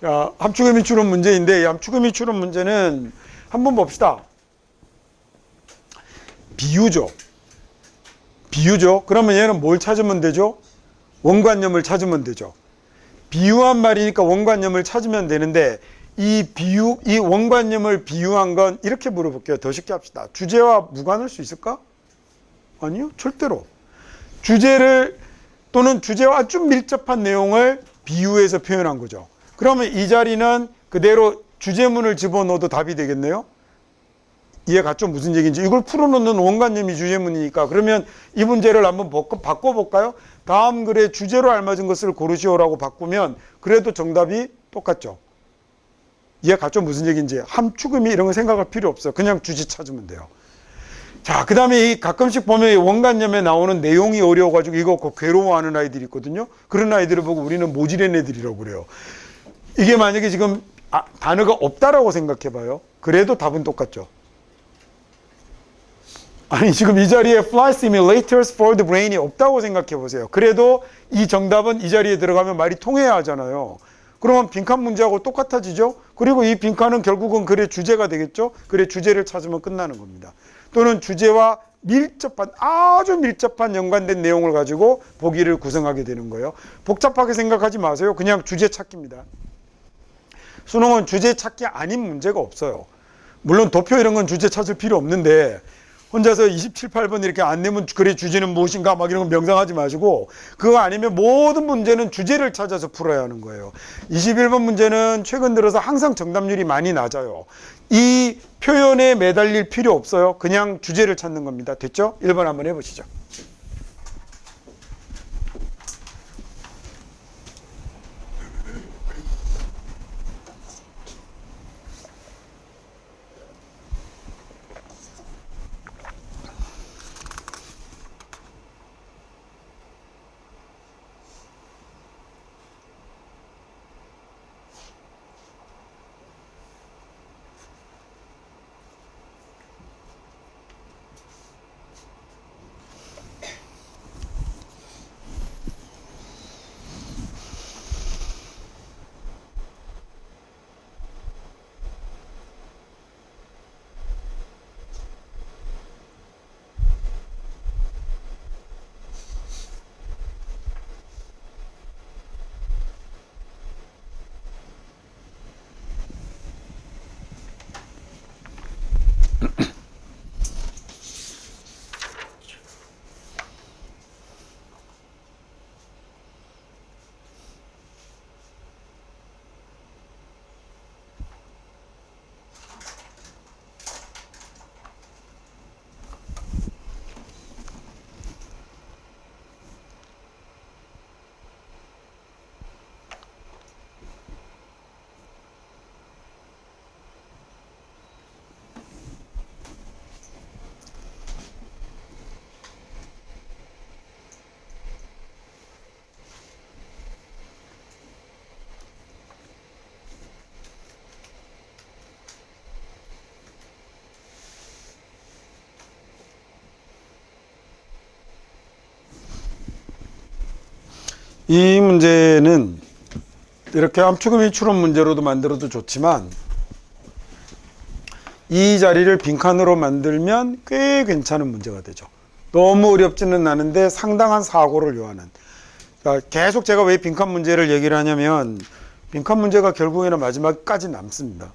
자, 함축음이 추론 문제인데 이 함축음이 추론 문제는 한번 봅시다. 비유죠. 비유죠. 그러면 얘는 뭘 찾으면 되죠? 원관념을 찾으면 되죠. 비유한 말이니까 원관념을 찾으면 되는데 이 원관념을 비유한 건 이렇게 물어볼게요. 더 쉽게 합시다. 주제와 무관할 수 있을까? 아니요, 절대로. 주제를 또는 주제와 아주 밀접한 내용을 비유해서 표현한 거죠. 그러면 이 자리는 그대로 주제문을 집어넣어도 답이 되겠네요. 이해 갔죠? 무슨 얘기인지. 이걸 풀어놓는 원관념이 주제문이니까. 그러면 이 문제를 한번 바꿔볼까요? 다음 글에 주제로 알맞은 것을 고르시오라고 바꾸면 그래도 정답이 똑같죠. 이해 갔죠? 무슨 얘기인지. 함축음이 이런 거 생각할 필요 없어요. 그냥 주제 찾으면 돼요. 자, 그 다음에 가끔씩 보면 이 원관념에 나오는 내용이 어려워가지고 이거 괴로워하는 아이들이 있거든요. 그런 아이들을 보고 우리는 모질한 애들이라고 그래요. 이게 만약에 지금 단어가 없다라고 생각해봐요. 그래도 답은 똑같죠. 아니 지금 이 자리에 fly simulators for the brain이 없다고 생각해 보세요. 그래도 이 정답은 이 자리에 들어가면 말이 통해야 하잖아요. 그러면 빈칸 문제하고 똑같아지죠. 그리고 이 빈칸은 결국은 글의 주제가 되겠죠. 글의 주제를 찾으면 끝나는 겁니다. 또는 주제와 밀접한 아주 밀접한 연관된 내용을 가지고 보기를 구성하게 되는 거예요. 복잡하게 생각하지 마세요. 그냥 주제 찾기입니다. 수능은 주제 찾기 아닌 문제가 없어요. 물론 도표 이런 건 주제 찾을 필요 없는데 혼자서 27, 8번 이렇게 안 내면 글의 주제는 무엇인가 막 이런 거 명상하지 마시고 그거 아니면 모든 문제는 주제를 찾아서 풀어야 하는 거예요. 21번 문제는 최근 들어서 항상 정답률이 많이 낮아요. 이 표현에 매달릴 필요 없어요. 그냥 주제를 찾는 겁니다. 됐죠? 1번 한번 해보시죠. 이 문제는 이렇게 함축음이 추론 문제로도 만들어도 좋지만 이 자리를 빈칸으로 만들면 꽤 괜찮은 문제가 되죠. 너무 어렵지는 않은데 상당한 사고를 요하는. 그러니까 계속 제가 왜 빈칸 문제를 얘기를 하냐면 빈칸 문제가 결국에는 마지막까지 남습니다.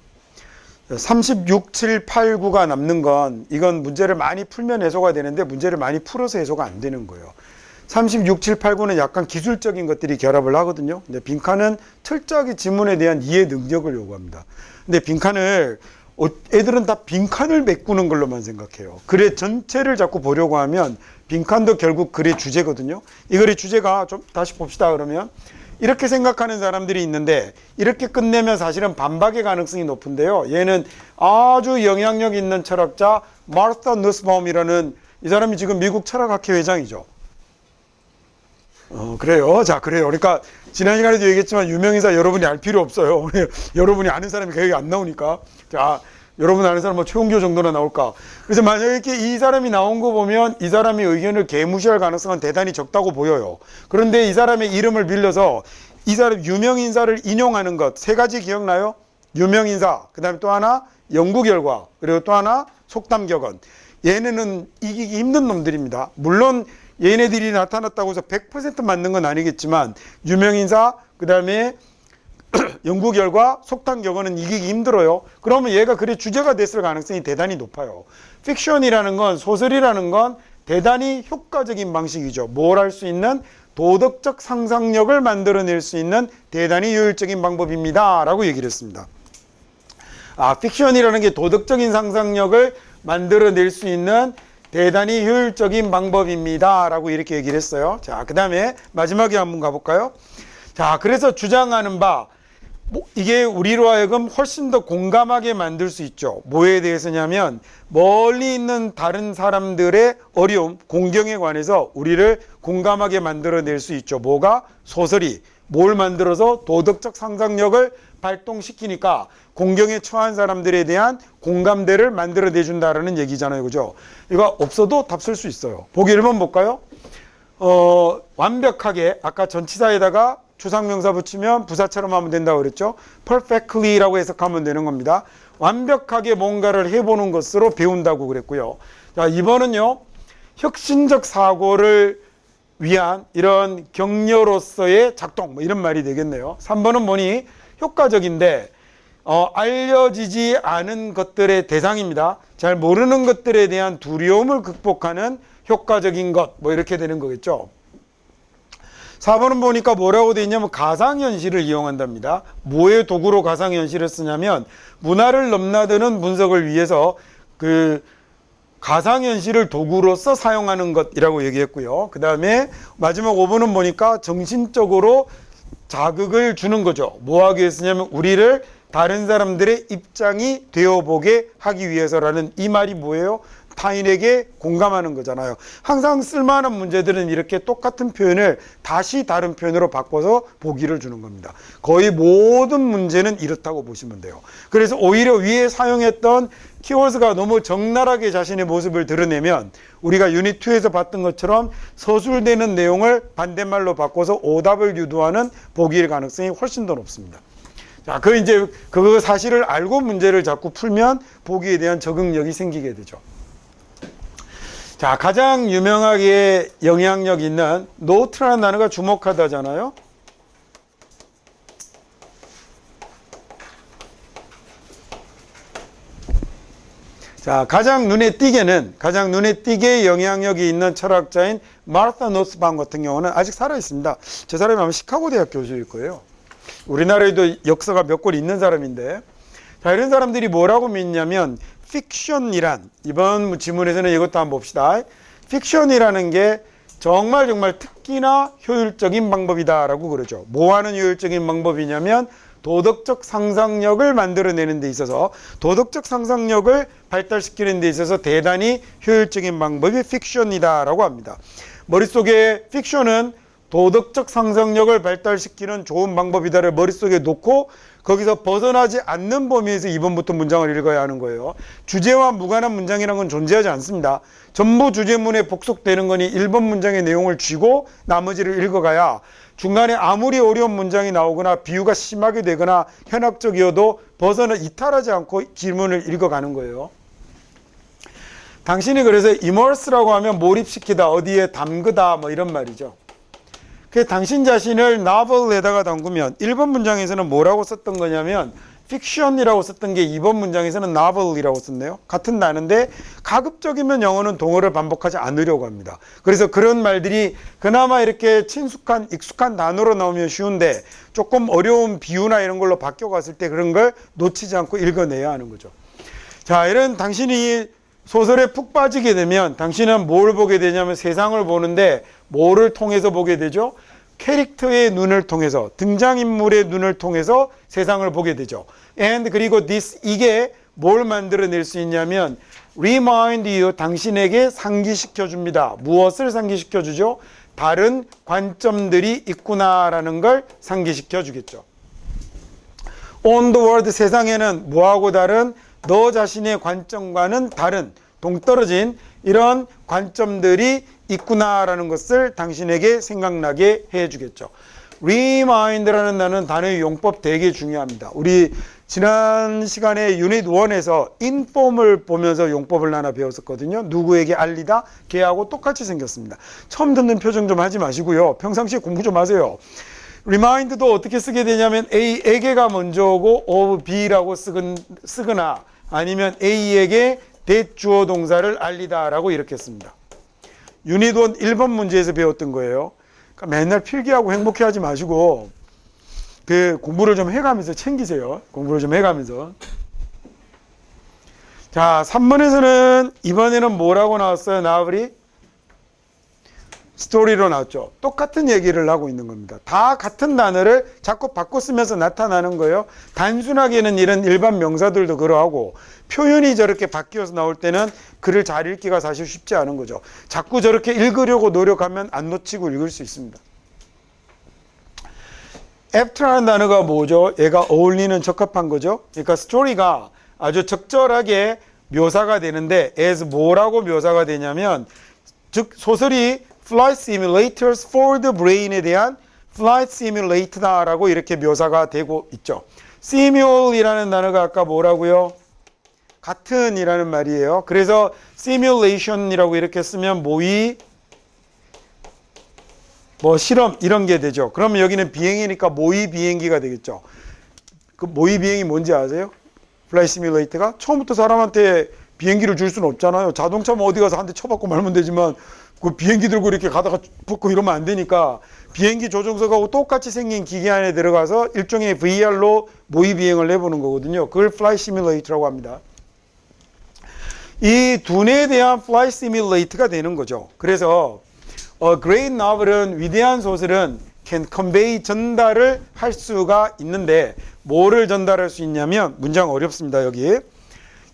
36, 7, 8, 9가 남는 건 이건 문제를 많이 풀면 해소가 되는데 문제를 많이 풀어서 해소가 안 되는 거예요. 36, 7, 8, 9는 약간 기술적인 것들이 결합을 하거든요. 근데 빈칸은 철저하게 지문에 대한 이해 능력을 요구합니다. 근데 빈칸을 애들은 다 빈칸을 메꾸는 걸로만 생각해요. 글의 전체를 자꾸 보려고 하면 빈칸도 결국 글의 주제거든요. 이 글의 주제가 좀 다시 봅시다. 그러면 이렇게 생각하는 사람들이 있는데 이렇게 끝내면 사실은 반박의 가능성이 높은데요. 얘는 아주 영향력 있는 철학자 마르타 누스바움이라는 이 사람이 지금 미국 철학학회 회장이죠. 그래요. 자, 그래요. 그러니까 지난 시간에도 얘기했지만 유명인사 여러분이 알 필요 없어요. 여러분이 아는 사람이 거의 안 나오니까. 자, 여러분 아는 사람 뭐 최홍교 정도나 나올까? 그래서 만약에 이렇게 이 사람이 나온 거 보면 이 사람의 의견을 개무시할 가능성은 대단히 적다고 보여요. 그런데 이 사람의 이름을 빌려서 이 사람 유명인사를 인용하는 것 세 가지 기억나요? 유명인사, 그 다음에 또 하나 연구결과, 그리고 또 하나 속담격언. 얘네는 이기기 힘든 놈들입니다. 물론 얘네들이 나타났다고 해서 100% 맞는 건 아니겠지만 유명인사, 그 다음에 연구 결과, 속담격언은 이기기 힘들어요. 그러면 얘가 글의 주제가 됐을 가능성이 대단히 높아요. 픽션이라는 건, 소설이라는 건 대단히 효과적인 방식이죠. 뭘 할 수 있는? 도덕적 상상력을 만들어낼 수 있는 대단히 효율적인 방법입니다 라고 얘기를 했습니다. 픽션이라는 게 도덕적인 상상력을 만들어낼 수 있는 대단히 효율적인 방법입니다 라고 이렇게 얘기를 했어요. 자, 그 다음에 마지막에 한번 가볼까요? 자, 그래서 주장하는 바, 이게 우리로 하여금 훨씬 더 공감하게 만들 수 있죠. 뭐에 대해서냐면 멀리 있는 다른 사람들의 어려움, 공경에 관해서 우리를 공감하게 만들어낼 수 있죠. 뭐가? 소설이 뭘 만들어서 도덕적 상상력을 발동시키니까 공경에 처한 사람들에 대한 공감대를 만들어내준다라는 얘기잖아요. 그죠? 이거 없어도 답 쓸 수 있어요. 보기 1번 볼까요? 완벽하게 아까 전치사에다가 추상명사 붙이면 부사처럼 하면 된다고 그랬죠. perfectly라고 해석하면 되는 겁니다. 완벽하게 뭔가를 해보는 것으로 배운다고 그랬고요. 자, 2번은요. 혁신적 사고를 위한 이런 격려로서의 작동, 뭐 이런 말이 되겠네요. 3번은 뭐니? 효과적인데 알려지지 않은 것들의 대상입니다. 잘 모르는 것들에 대한 두려움을 극복하는 효과적인 것, 뭐 이렇게 되는 거겠죠. 4번은 보니까 뭐라고 되어 있냐면 가상현실을 이용한답니다. 뭐의 도구로 가상현실을 쓰냐면 문화를 넘나드는 분석을 위해서 그 가상현실을 도구로서 사용하는 것이라고 얘기했고요. 그 다음에 마지막 5번은 보니까 정신적으로 자극을 주는 거죠. 뭐 하기 위해 쓰냐면 우리를 다른 사람들의 입장이 되어보게 하기 위해서라는 이 말이 뭐예요? 타인에게 공감하는 거잖아요. 항상 쓸만한 문제들은 이렇게 똑같은 표현을 다시 다른 표현으로 바꿔서 보기를 주는 겁니다. 거의 모든 문제는 이렇다고 보시면 돼요. 그래서 오히려 위에 사용했던 키워드가 너무 적나라하게 자신의 모습을 드러내면 우리가 유닛 2에서 봤던 것처럼 서술되는 내용을 반대말로 바꿔서 오답을 유도하는 보기일 가능성이 훨씬 더 높습니다. 자, 그 사실을 알고 문제를 자꾸 풀면 보기에 대한 적응력이 생기게 되죠. 자, 가장 유명하게 영향력 있는 노트라는 단어가 주목하다잖아요. 자, 가장 눈에 띄게 영향력이 있는 철학자인 마르타 누스밤 같은 경우는 아직 살아 있습니다. 저 사람이 아마 시카고 대학 교수일 거예요. 우리나라에도 역사가 몇 권 있는 사람인데, 자, 이런 사람들이 뭐라고 믿냐면 픽션이란, 이번 지문에서는 이것도 한번 봅시다. 픽션이라는 게 정말 특히나 효율적인 방법이다라고 그러죠. 뭐 하는 효율적인 방법이냐면 도덕적 상상력을 만들어내는 데 있어서, 도덕적 상상력을 발달시키는 데 있어서 대단히 효율적인 방법이 픽션이다라고 합니다. 머릿속에 픽션은 도덕적 상상력을 발달시키는 좋은 방법이다를 머릿속에 놓고 거기서 벗어나지 않는 범위에서 2번부터 문장을 읽어야 하는 거예요. 주제와 무관한 문장이라는 건 존재하지 않습니다. 전부 주제문에 복속되는 거니 1번 문장의 내용을 쥐고 나머지를 읽어가야 중간에 아무리 어려운 문장이 나오거나 비유가 심하게 되거나 현학적이어도 이탈하지 않고 질문을 읽어가는 거예요. 당신이 그래서 immerse라고 하면 몰입시키다, 어디에 담그다, 뭐 이런 말이죠. 당신 자신을 novel에다가 담그면 1번 문장에서는 뭐라고 썼던 거냐면 fiction이라고 썼던 게 2번 문장에서는 novel이라고 썼네요. 같은 단어인데 가급적이면 영어는 동어를 반복하지 않으려고 합니다. 그래서 그런 말들이 그나마 이렇게 익숙한 단어로 나오면 쉬운데 조금 어려운 비유나 이런 걸로 바뀌어갔을 때 그런 걸 놓치지 않고 읽어내야 하는 거죠. 자, 이런 당신이 소설에 푹 빠지게 되면 당신은 뭘 보게 되냐면 세상을 보는데 뭐를 통해서 보게 되죠? 캐릭터의 눈을 통해서, 등장인물의 눈을 통해서 세상을 보게 되죠. 그리고 이게 뭘 만들어낼 수 있냐면 remind you, 당신에게 상기시켜 줍니다. 무엇을 상기시켜 주죠? 다른 관점들이 있구나라는 걸 상기시켜 주겠죠. On the world, 세상에는 뭐하고 다른 너 자신의 관점과는 다른 동떨어진 이런 관점들이 있구나라는 것을 당신에게 생각나게 해주겠죠. remind라는 단어의 용법 되게 중요합니다. 우리 지난 시간에 유닛 1에서 inform을 보면서 용법을 하나 배웠었거든요. 누구에게 알리다, 걔하고 똑같이 생겼습니다. 처음 듣는 표정 좀 하지 마시고요. 평상시에 공부 좀 하세요. remind도 어떻게 쓰게 되냐면 A에게가 먼저 오고 of B라고 쓰거나 아니면 A에게 대주어 동사를 알리다라고 이렇게 씁니다. 유닛 1 1번 문제에서 배웠던 거예요. 그러니까 맨날 필기하고 행복해하지 마시고 그 공부를 좀 해가면서 챙기세요. 공부를 좀 해가면서. 자, 3번에서는 이번에는 뭐라고 나왔어요? 나와버리? 스토리로 나왔죠. 똑같은 얘기를 하고 있는 겁니다. 다 같은 단어를 자꾸 바꿔 쓰면서 나타나는 거예요. 단순하게는 이런 일반 명사들도 그러하고 표현이 저렇게 바뀌어서 나올 때는 글을 잘 읽기가 사실 쉽지 않은 거죠. 자꾸 저렇게 읽으려고 노력하면 안 놓치고 읽을 수 있습니다. apt라는 단어가 뭐죠? 얘가 어울리는 적합한 거죠. 그러니까 스토리가 아주 적절하게 묘사가 되는데 as 뭐라고 묘사가 되냐면 즉 소설이 flight simulators for the brain에 대한 flight simulator다라고 이렇게 묘사가 되고 있죠. simul이라는 단어가 아까 뭐라고요? 같은이라는 말이에요. 그래서 simulation이라고 이렇게 쓰면 모의, 실험 이런 게 되죠. 그러면 여기는 비행이니까 모의 비행기가 되겠죠. 그 모의 비행이 뭔지 아세요? flight simulator가 처음부터 사람한테 비행기를 줄 수는 없잖아요. 자동차면 어디 가서 한 대 쳐받고 말면 되지만 그 비행기 들고 이렇게 가다가 붙고 이러면 안 되니까 비행기 조종석하고 똑같이 생긴 기계 안에 들어가서 일종의 VR로 모의 비행을 해보는 거거든요. 그걸 Flight Simulator라고 합니다. 이 두뇌에 대한 Flight Simulator가 되는 거죠. 그래서 Great Novel은 위대한 소설은 can convey 전달을 할 수가 있는데 뭐를 전달할 수 있냐면 문장 어렵습니다. 여기.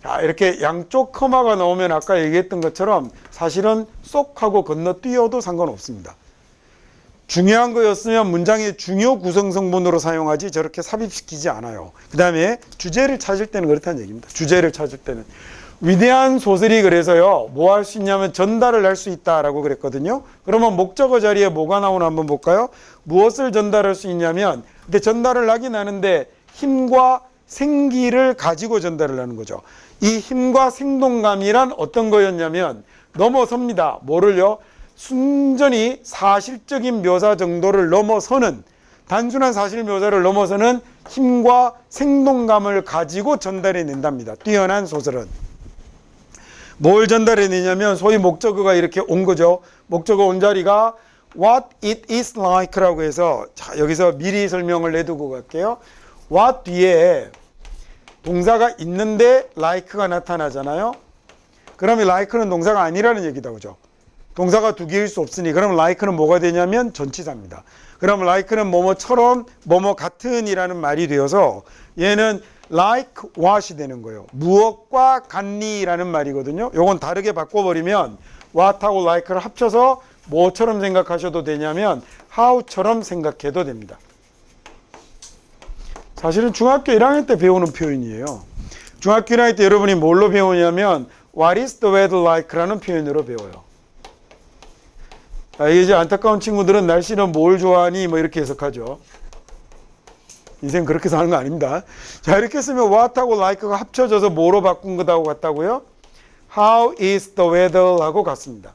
자, 이렇게 양쪽 커마가 나오면 아까 얘기했던 것처럼 사실은 쏙 하고 건너뛰어도 상관없습니다. 중요한 거였으면 문장의 중요 구성 성분으로 사용하지 저렇게 삽입시키지 않아요. 그 다음에 주제를 찾을 때는 그렇다는 얘기입니다. 주제를 찾을 때는. 위대한 소설이 그래서요, 뭐 할 수 있냐면 전달을 할 수 있다라고 그랬거든요. 그러면 목적어 자리에 뭐가 나오나 한번 볼까요? 무엇을 전달할 수 있냐면, 근데 전달을 하긴 하는데 힘과 생기를 가지고 전달을 하는 거죠. 이 힘과 생동감이란 어떤 거였냐면 넘어섭니다. 뭐를요? 순전히 사실적인 묘사 정도를 넘어서는, 단순한 사실 묘사를 넘어서는 힘과 생동감을 가지고 전달해 낸답니다. 뛰어난 소설은. 뭘 전달해 내냐면 소위 목적어가 이렇게 온 거죠. 목적어 온 자리가 what it is like라고 해서, 자, 여기서 미리 설명을 내두고 갈게요. what 뒤에 동사가 있는데 like가 나타나잖아요. 그러면 like는 동사가 아니라는 얘기다, 그죠? 동사가 두 개일 수 없으니 그럼 like는 뭐가 되냐면 전치사입니다. 그럼 like는 뭐뭐처럼 뭐뭐 같은이라는 말이 되어서 얘는 like what이 되는 거예요. 무엇과 같니라는 말이거든요. 요건 다르게 바꿔버리면 what하고 like를 합쳐서 뭐처럼 생각하셔도 되냐면 how처럼 생각해도 됩니다. 사실은 중학교 1학년 때 배우는 표현이에요. 중학교 1학년 때 여러분이 뭘로 배우냐면 What is the weather like? 라는 표현으로 배워요. 이게 이제 안타까운 친구들은 날씨는 뭘 좋아하니? 뭐 이렇게 해석하죠. 인생 그렇게 사는 거 아닙니다. 자, 이렇게 쓰면 what하고 like가 합쳐져서 뭐로 바꾼 것하고 같다고요? How is the weather? 하고 같습니다.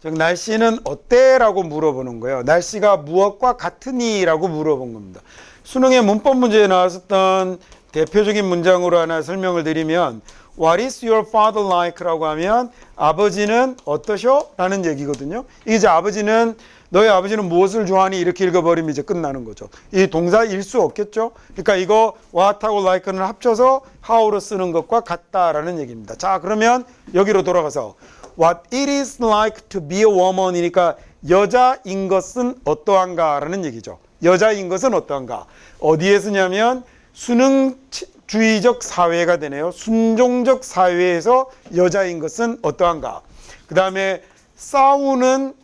즉 날씨는 어때? 라고 물어보는 거예요. 날씨가 무엇과 같으니? 라고 물어본 겁니다. 수능의 문법 문제에 나왔었던 대표적인 문장으로 하나 설명을 드리면 What is your father like? 라고 하면 아버지는 어떠셔? 라는 얘기거든요. 이제 아버지는, 너의 아버지는 무엇을 좋아하니? 이렇게 읽어버리면 이제 끝나는 거죠. 이 동사일 수 없겠죠. 그러니까 이거 what하고 like는 합쳐서 how로 쓰는 것과 같다라는 얘기입니다. 자, 그러면 여기로 돌아가서 What it is like to be a woman이니까 여자인 것은 어떠한가 라는 얘기죠. 여자인 것은 어떠한가. 어디에 쓰냐면 수능주의적 사회가 되네요. 순종적 사회에서 여자인 것은 어떠한가. 그 다음에 싸우는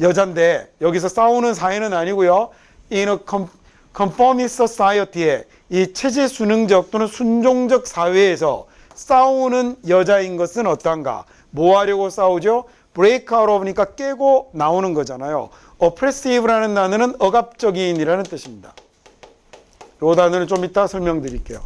여잔데 여기서 싸우는 사회는 아니고요. In a conformist society에 이 체제 순응적 또는 순종적 사회에서 싸우는 여자인 것은 어떠한가? 뭐 하려고 싸우죠? break out of니까 깨고 나오는 거잖아요. oppressive라는 단어는 억압적인이라는 뜻입니다. 이 단어는 좀 이따 설명드릴게요.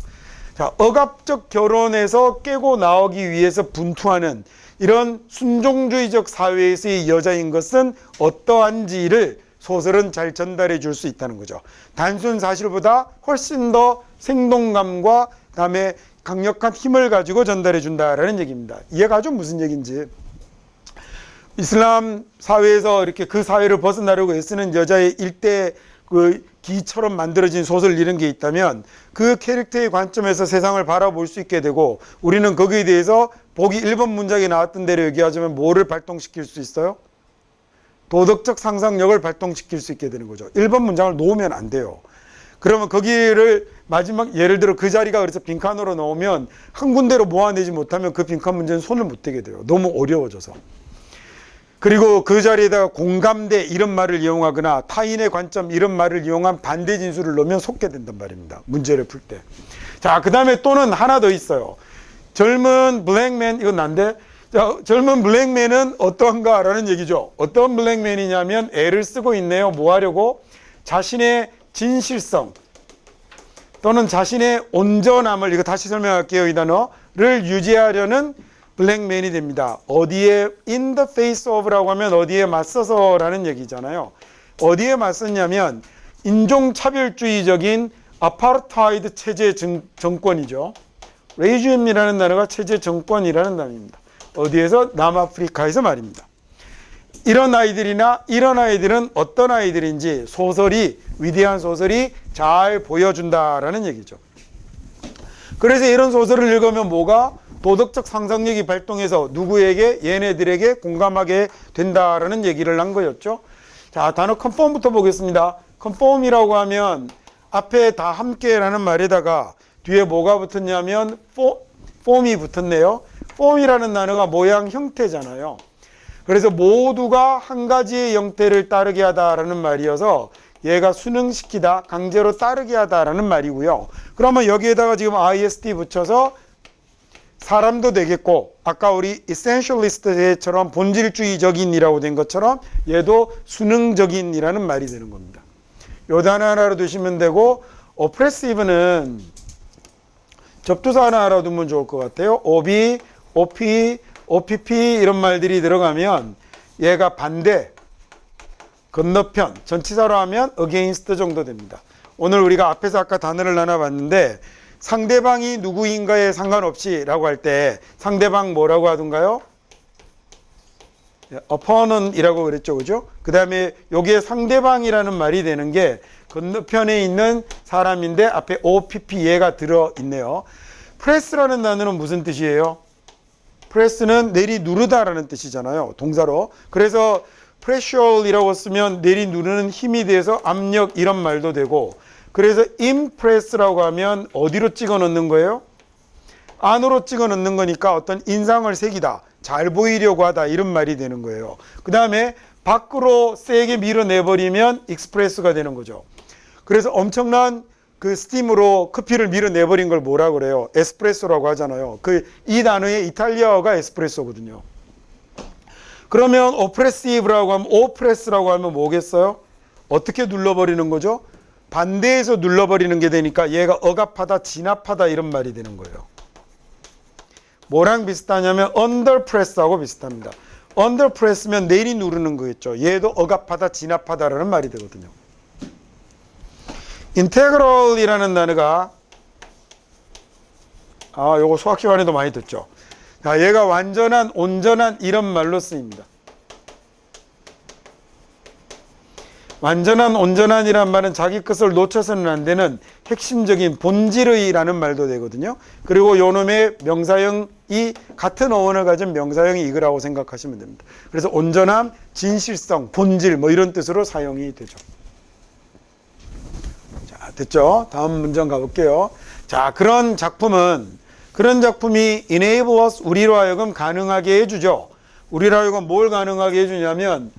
자, 억압적 결혼에서 깨고 나오기 위해서 분투하는 이런 순종주의적 사회에서의 여자인 것은 어떠한지를 소설은 잘 전달해 줄 수 있다는 거죠. 단순 사실보다 훨씬 더 생동감과 그다음에 강력한 힘을 가지고 전달해 준다라는 얘기입니다. 이해가 좀 무슨 얘기인지. 이슬람 사회에서 이렇게 그 사회를 벗어나려고 애쓰는 여자의 일대 그 기처럼 만들어진 소설 이런 게 있다면 그 캐릭터의 관점에서 세상을 바라볼 수 있게 되고 우리는 거기에 대해서 보기 1번 문장에 나왔던 대로 얘기하자면 뭐를 발동시킬 수 있어요? 도덕적 상상력을 발동시킬 수 있게 되는 거죠. 1번 문장을 놓으면 안 돼요. 그러면 거기를 마지막 예를 들어 그 자리가 그래서 빈칸으로 넣으면 한 군데로 모아내지 못하면 그 빈칸 문제는 손을 못 대게 돼요. 너무 어려워져서. 그리고 그 자리에다가 공감대 이런 말을 이용하거나 타인의 관점 이런 말을 이용한 반대 진술을 넣으면 속게 된단 말입니다. 문제를 풀 때. 자, 그 다음에 또는 하나 더 있어요. 젊은 블랙맨, 이건 난데. 자, 젊은 블랙맨은 어떠한가 라는 얘기죠. 어떤 블랙맨이냐면 애를 쓰고 있네요. 뭐 하려고? 자신의 진실성 또는 자신의 온전함을, 이거 다시 설명할게요. 이 단어를 유지하려는 블랙맨이 됩니다. 어디에 in the face of라고 하면 어디에 맞서서라는 얘기잖아요. 어디에 맞섰냐면 인종차별주의적인 아파르타이드 체제 정권이죠. 레이즘이라는 단어가 체제 정권이라는 단어입니다. 어디에서? 남아프리카에서 말입니다. 이런 아이들이나 이런 아이들은 어떤 아이들인지 소설이, 위대한 소설이 잘 보여준다라는 얘기죠. 그래서 이런 소설을 읽으면 뭐가? 도덕적 상상력이 발동해서 누구에게? 얘네들에게 공감하게 된다라는 얘기를 한 거였죠. 자, 단어 conform부터 보겠습니다. conform이라고 하면 앞에 다 함께라는 말에다가 뒤에 뭐가 붙었냐면 form이 붙었네요. form이라는 단어가 모양, 형태잖아요. 그래서 모두가 한 가지의 형태를 따르게 하다라는 말이어서 얘가 순응시키다, 강제로 따르게 하다라는 말이고요. 그러면 여기에다가 지금 IST 붙여서 사람도 되겠고, 아까 우리 essentialist처럼 본질주의적인이라고 된 것처럼 얘도 순응적인이라는 말이 되는 겁니다. 요 단어 하나로 두시면 되고, oppressive는 접두사 하나 알아두면 좋을 것 같아요. OB, OP, OPP 이런 말들이 들어가면 얘가 반대, 건너편, 전치사로 하면 against 정도 됩니다. 오늘 우리가 앞에서 아까 단어를 나눠봤는데 상대방이 누구인가에 상관없이 라고 할 때 상대방 뭐라고 하던가요? opponent 이라고 그랬죠. 그죠? 그 다음에 여기에 상대방이라는 말이 되는 게 건너편에 있는 사람인데 앞에 OPP 얘가 들어있네요. press라는 단어는 무슨 뜻이에요? press는 내리 누르다라는 뜻이잖아요. 동사로. 그래서 pressure이라고 쓰면 내리 누르는 힘이 돼서 압력 이런 말도 되고, 그래서 impress라고 하면 어디로 찍어 넣는 거예요? 안으로 찍어 넣는 거니까 어떤 인상을 새기다, 잘 보이려고 하다 이런 말이 되는 거예요. 그 다음에 밖으로 세게 밀어내버리면 express가 되는 거죠. 그래서 엄청난 그 스팀으로 커피를 밀어내버린 걸 뭐라 그래요? 에스프레소라고 하잖아요. 이 단어의 이탈리아어가 에스프레소거든요. 그러면 oppressive라고 하면, oppress라고 하면 뭐겠어요? 어떻게 눌러버리는 거죠? 반대에서 눌러버리는 게 되니까 얘가 억압하다, 진압하다 이런 말이 되는 거예요. 뭐랑 비슷하냐면 under press하고 비슷합니다. under press면 내리 누르는 거겠죠. 얘도 억압하다, 진압하다라는 말이 되거든요. integral이라는 단어가 요거 수학 시간에도 많이 듣죠. 자, 얘가 완전한, 온전한 이런 말로 쓰입니다. 완전한, 온전한이란 말은 자기 것을 놓쳐서는 안 되는 핵심적인 본질의라는 말도 되거든요. 그리고 요놈의 명사형이 같은 어원을 가진 명사형이 이거라고 생각하시면 됩니다. 그래서 온전함, 진실성, 본질 뭐 이런 뜻으로 사용이 되죠. 자, 됐죠? 다음 문장 가볼게요. 자, 그런 작품이 enable us, 우리로 하여금 가능하게 해주죠. 우리로 하여금 뭘 가능하게 해주냐면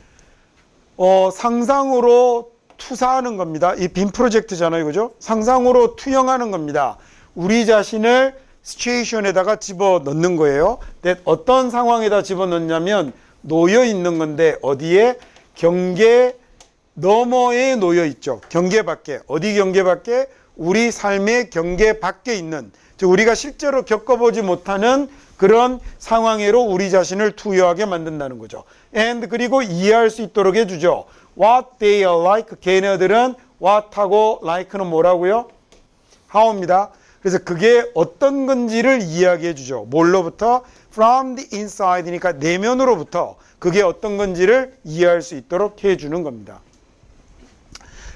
상상으로 투사하는 겁니다. 이 빔 프로젝트잖아요. 그죠? 상상으로 투영하는 겁니다. 우리 자신을 시츄에이션에다가 집어넣는 거예요. 어떤 상황에다 집어넣냐면 놓여 있는 건데 어디에? 경계 너머에 놓여 있죠. 경계 밖에. 어디 경계 밖에? 우리 삶의 경계 밖에 있는, 즉 우리가 실제로 겪어보지 못하는 그런 상황으로 우리 자신을 투여하게 만든다는 거죠. and 그리고 이해할 수 있도록 해주죠. what they are like. 걔네들은 what하고 like는 뭐라고요? how입니다. 그래서 그게 어떤 건지를 이야기해 주죠. 뭘로부터? from the inside니까 내면으로부터 그게 어떤 건지를 이해할 수 있도록 해주는 겁니다.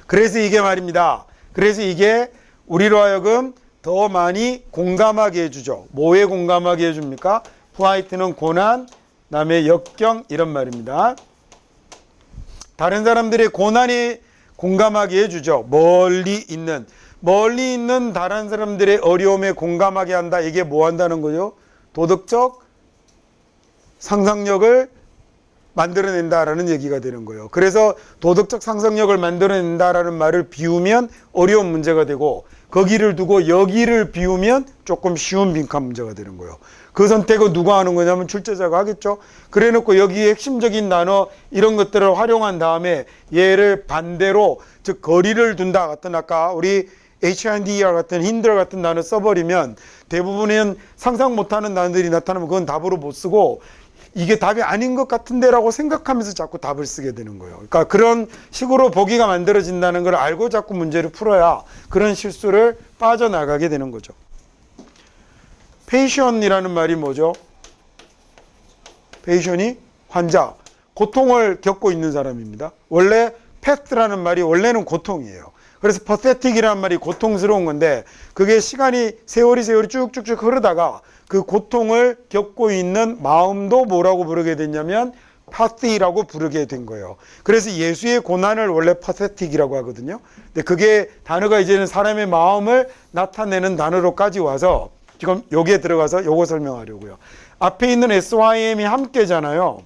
그래서 이게 말입니다. 그래서 이게 우리로 하여금 더 많이 공감하게 해주죠. 뭐에 공감하게 해줍니까? 플라이트는 고난, 남의 역경 이런 말입니다. 다른 사람들의 고난에 공감하게 해주죠. 멀리 있는 다른 사람들의 어려움에 공감하게 한다. 이게 뭐 한다는 거죠? 도덕적 상상력을 만들어낸다라는 얘기가 되는 거예요. 그래서 도덕적 상상력을 만들어낸다라는 말을 비우면 어려운 문제가 되고, 거기를 두고 여기를 비우면 조금 쉬운 빈칸 문제가 되는 거예요. 그 선택은 누가 하는 거냐면 출제자가 하겠죠. 그래 놓고 여기에 핵심적인 단어 이런 것들을 활용한 다음에 얘를 반대로, 즉 거리를 둔다 같은, 아까 우리 HINDER 같은 힌들 같은 단어 써버리면 대부분은 상상 못하는 단어들이 나타나면 그건 답으로 못 쓰고 이게 답이 아닌 것 같은데 라고 생각하면서 자꾸 답을 쓰게 되는 거예요. 그러니까 그런 식으로 보기가 만들어진다는 걸 알고 자꾸 문제를 풀어야 그런 실수를 빠져나가게 되는 거죠. 페이션이라는 말이 뭐죠? 페이션이 환자, 고통을 겪고 있는 사람입니다. 원래 패스라는 말이 원래는 고통이에요. 그래서 pathetic이라는 말이 고통스러운 건데, 그게 세월이 쭉쭉쭉 흐르다가 그 고통을 겪고 있는 마음도 뭐라고 부르게 됐냐면 pathy라고 부르게 된 거예요. 그래서 예수의 고난을 원래 pathetic이라고 하거든요. 근데 그게 단어가 이제는 사람의 마음을 나타내는 단어로까지 와서 지금 여기에 들어가서 요거 설명하려고요. 앞에 있는 SYM이 함께잖아요.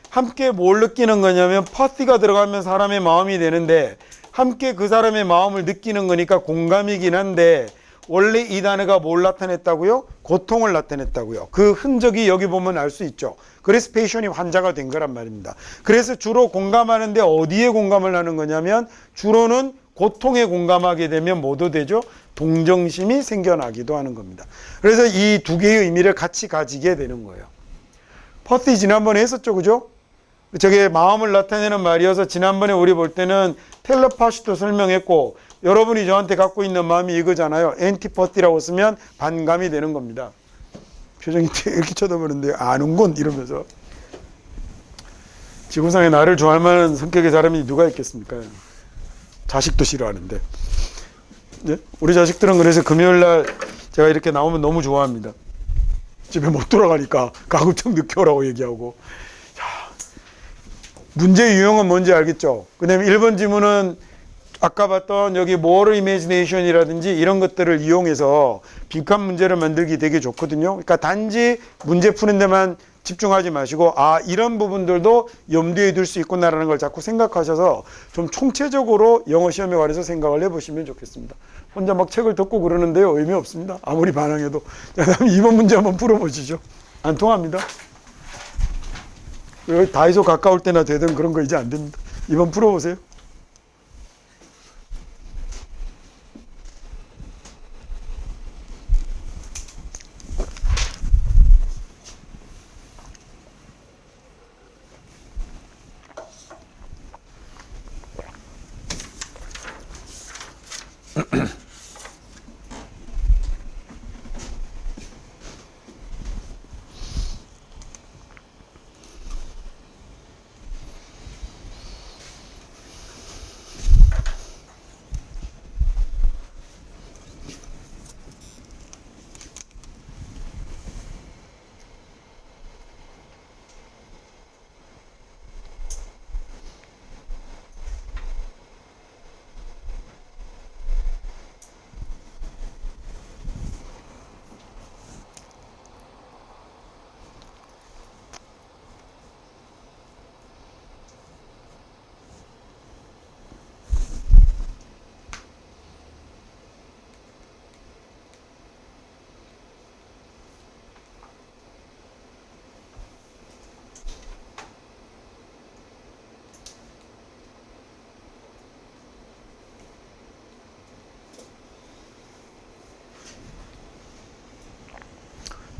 함께 뭘 느끼는 거냐면 pathy가 들어가면 사람의 마음이 되는데, 함께 그 사람의 마음을 느끼는 거니까 공감이긴 한데, 원래 이 단어가 뭘 나타냈다고요? 고통을 나타냈다고요. 그 흔적이 여기 보면 알 수 있죠. 그래서 페이션이 환자가 된 거란 말입니다. 그래서 주로 공감하는데 어디에 공감을 하는 거냐면, 주로는 고통에 공감하게 되면 뭐도 되죠? 동정심이 생겨나기도 하는 겁니다. 그래서 이 두 개의 의미를 같이 가지게 되는 거예요. 퍼티 지난번에 했었죠, 그죠? 저게 마음을 나타내는 말이어서 지난번에 우리 볼 때는 텔레파시도 설명했고, 여러분이 저한테 갖고 있는 마음이 이거잖아요. 엔티퍼티라고 쓰면 반감이 되는 겁니다. 표정이 이렇게 쳐다보는데 아는군 이러면서. 지구상에 나를 좋아할 만한 성격의 사람이 누가 있겠습니까? 자식도 싫어하는데. 네? 우리 자식들은 그래서 금요일날 제가 이렇게 나오면 너무 좋아합니다. 집에 못 돌아가니까 가급적 늦게 오라고 얘기하고. 문제 유형은 뭔지 알겠죠? 그다음에 1번 지문은 아까 봤던 여기 moral imagination이라든지 이런 것들을 이용해서 빈칸 문제를 만들기 되게 좋거든요. 그러니까 단지 문제 푸는 데만 집중하지 마시고, 이런 부분들도 염두에 둘 수 있구나라는 걸 자꾸 생각하셔서 좀 총체적으로 영어 시험에 관해서 생각을 해보시면 좋겠습니다. 혼자 막 책을 듣고 그러는데요, 의미 없습니다. 아무리 반항해도. 자, 다음 2번 문제 한번 풀어보시죠. 안 통합니다. 다이소 가까울 때나 되든 그런 거 이제 안 됩니다. 2번 풀어보세요.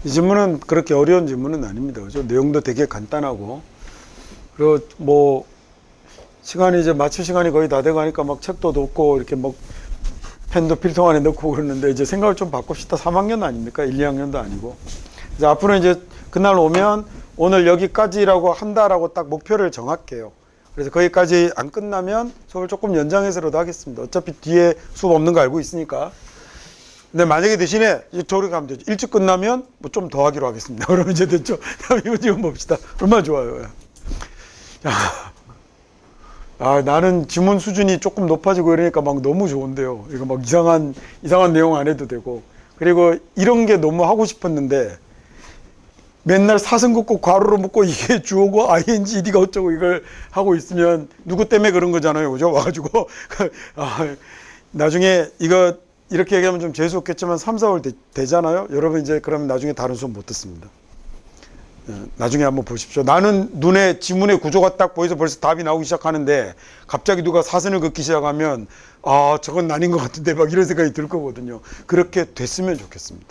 이 질문은 그렇게 어려운 질문은 아닙니다. 그죠? 내용도 되게 간단하고. 그리고 뭐, 시간이 이제 마칠 시간이 거의 다 돼가니까 막 책도 넣고 이렇게 막 펜도 필통 안에 넣고 그러는데 이제 생각을 좀 바꿉시다. 3학년 아닙니까? 1, 2학년도 아니고. 그래서 앞으로 이제 그날 오면 오늘 여기까지라고 한다라고 딱 목표를 정할게요. 그래서 거기까지 안 끝나면 수업을 조금 연장해서라도 하겠습니다. 어차피 뒤에 수업 없는 거 알고 있으니까. 근데 만약에 대신에 저렇게 가면 되죠. 일찍 끝나면 뭐 좀 더 하기로 하겠습니다. 그러면 이제 됐죠. 다음 이거 지금 봅시다. 얼마나 좋아요. 자, 나는 지문 수준이 조금 높아지고 이러니까 막 너무 좋은데요. 이거 막 이상한 내용 안 해도 되고. 그리고 이런 게 너무 하고 싶었는데 맨날 사선 긋고 괄호로 묶고 이게 주어고 ing, ed가 어쩌고 이걸 하고 있으면 누구 때문에 그런 거잖아요. 그죠? 와가지고. 나중에 이거 이렇게 얘기하면 좀 재수없겠지만 3, 4월 되잖아요. 여러분 이제 그러면 나중에 다른 수업 못 듣습니다. 나중에 한번 보십시오. 나는 눈에 지문의 구조가 딱 보여서 벌써 답이 나오기 시작하는데 갑자기 누가 사선을 긋기 시작하면 저건 아닌 것 같은데 막 이런 생각이 들 거거든요. 그렇게 됐으면 좋겠습니다.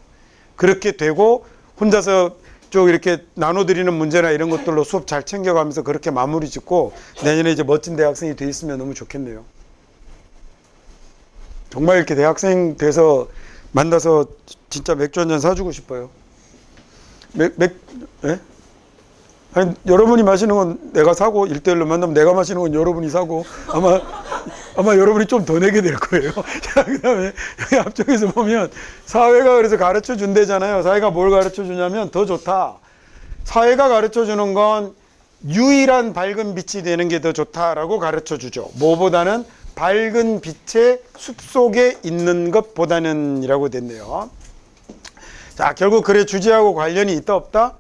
그렇게 되고 혼자서 쭉 이렇게 나눠드리는 문제나 이런 것들로 수업 잘 챙겨가면서 그렇게 마무리 짓고 내년에 이제 멋진 대학생이 돼 있으면 너무 좋겠네요. 정말 이렇게 대학생 돼서 만나서 진짜 맥주 한잔 사주고 싶어요. 예? 아니, 여러분이 마시는 건 내가 사고 1대1로 만나면 내가 마시는 건 여러분이 사고 아마 여러분이 좀 더 내게 될 거예요. 자, 그 다음에 여기 앞쪽에서 보면 사회가 그래서 가르쳐 준대잖아요. 사회가 뭘 가르쳐 주냐면 더 좋다. 사회가 가르쳐 주는 건 유일한 밝은 빛이 되는 게 더 좋다라고 가르쳐 주죠. 뭐보다는 밝은 빛의 숲속에 있는 것보다는 이라고 됐네요. 자, 결국 글의 주제하고 관련이 있다 없다?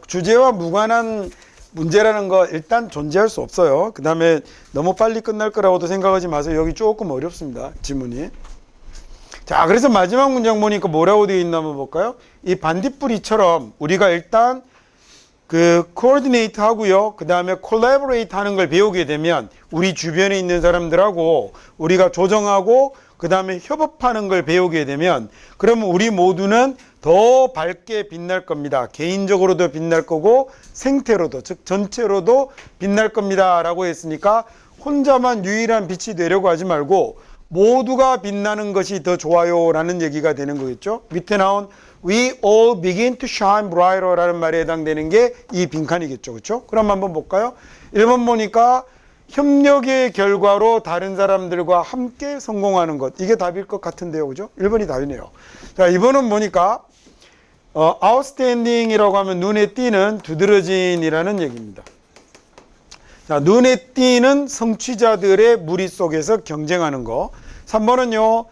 주제와 무관한 문제라는 거 일단 존재할 수 없어요. 그 다음에 너무 빨리 끝날 거라고도 생각하지 마세요. 여기 조금 어렵습니다. 지문이. 자, 그래서 마지막 문장 보니까 뭐라고 되어 있나 한번 볼까요? 이 반딧불이처럼 우리가 일단 그 coordinate 하고요. 그 다음에 collaborate 하는 걸 배우게 되면 우리 주변에 있는 사람들하고 우리가 조정하고 그 다음에 협업하는 걸 배우게 되면 그러면 우리 모두는 더 밝게 빛날 겁니다. 개인적으로도 빛날 거고 생태로도 즉 전체로도 빛날 겁니다 라고 했으니까 혼자만 유일한 빛이 되려고 하지 말고 모두가 빛나는 것이 더 좋아요 라는 얘기가 되는 거겠죠. 밑에 나온 We all begin to shine brighter 라는 말에 해당되는 게 이 빈칸이겠죠. 그렇죠? 그럼 한번 볼까요? 1번 보니까 협력의 결과로 다른 사람들과 함께 성공하는 것. 이게 답일 것 같은데요. 그죠? 1번이 답이네요. 자, 2번은 보니까 outstanding이라고 하면 눈에 띄는 두드러진이라는 얘기입니다. 자, 눈에 띄는 성취자들의 무리 속에서 경쟁하는 거. 3번은요.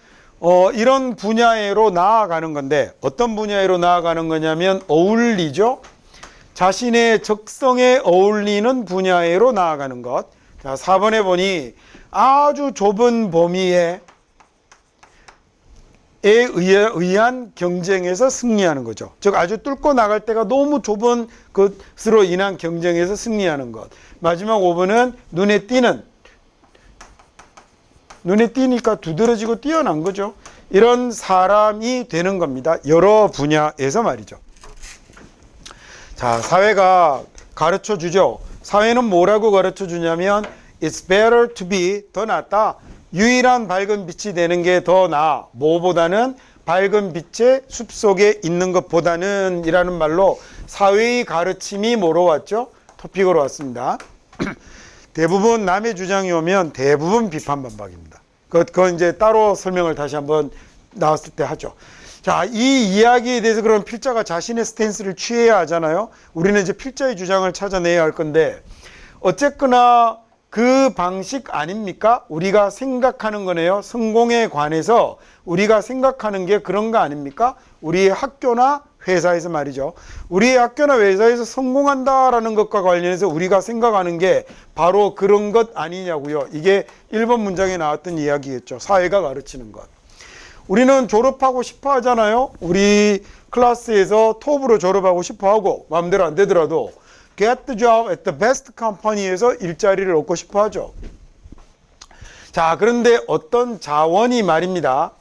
이런 분야로 나아가는 건데 어떤 분야로 나아가는 거냐면 어울리죠. 자신의 적성에 어울리는 분야로 나아가는 것. 자, 4번에 보니 아주 좁은 범위에 의한 경쟁에서 승리하는 거죠. 즉 아주 뚫고 나갈 때가 너무 좁은 것으로 인한 경쟁에서 승리하는 것. 마지막 5번은 눈에 띄니까 두드러지고 뛰어난 거죠. 이런 사람이 되는 겁니다. 여러 분야에서 말이죠. 자, 사회가 가르쳐 주죠. 사회는 뭐라고 가르쳐 주냐면 It's better to be 더 낫다. 유일한 밝은 빛이 되는 게 더 나아. 뭐보다는 밝은 빛의 숲속에 있는 것보다는 이라는 말로 사회의 가르침이 뭐로 왔죠? 토픽으로 왔습니다. 대부분 남의 주장이 오면 대부분 비판반박입니다. 그건 이제 따로 설명을 다시 한번 나왔을 때 하죠. 자, 이 이야기에 대해서 그럼 필자가 자신의 스탠스를 취해야 하잖아요. 우리는 이제 필자의 주장을 찾아내야 할 건데 어쨌거나 그 방식 아닙니까? 우리가 생각하는 거네요. 성공에 관해서 우리가 생각하는 게 그런 거 아닙니까? 우리 학교나 회사에서 말이죠. 우리 학교나 회사에서 성공한다라는 것과 관련해서 우리가 생각하는 게 바로 그런 것 아니냐고요. 이게 1번 문장에 나왔던 이야기겠죠. 사회가 가르치는 것. 우리는 졸업하고 싶어 하잖아요. 우리 클래스에서 톱으로 졸업하고 싶어 하고 마음대로 안 되더라도 get the job at the best company에서 일자리를 얻고 싶어 하죠. 자, 그런데 어떤 자원이 말입니다.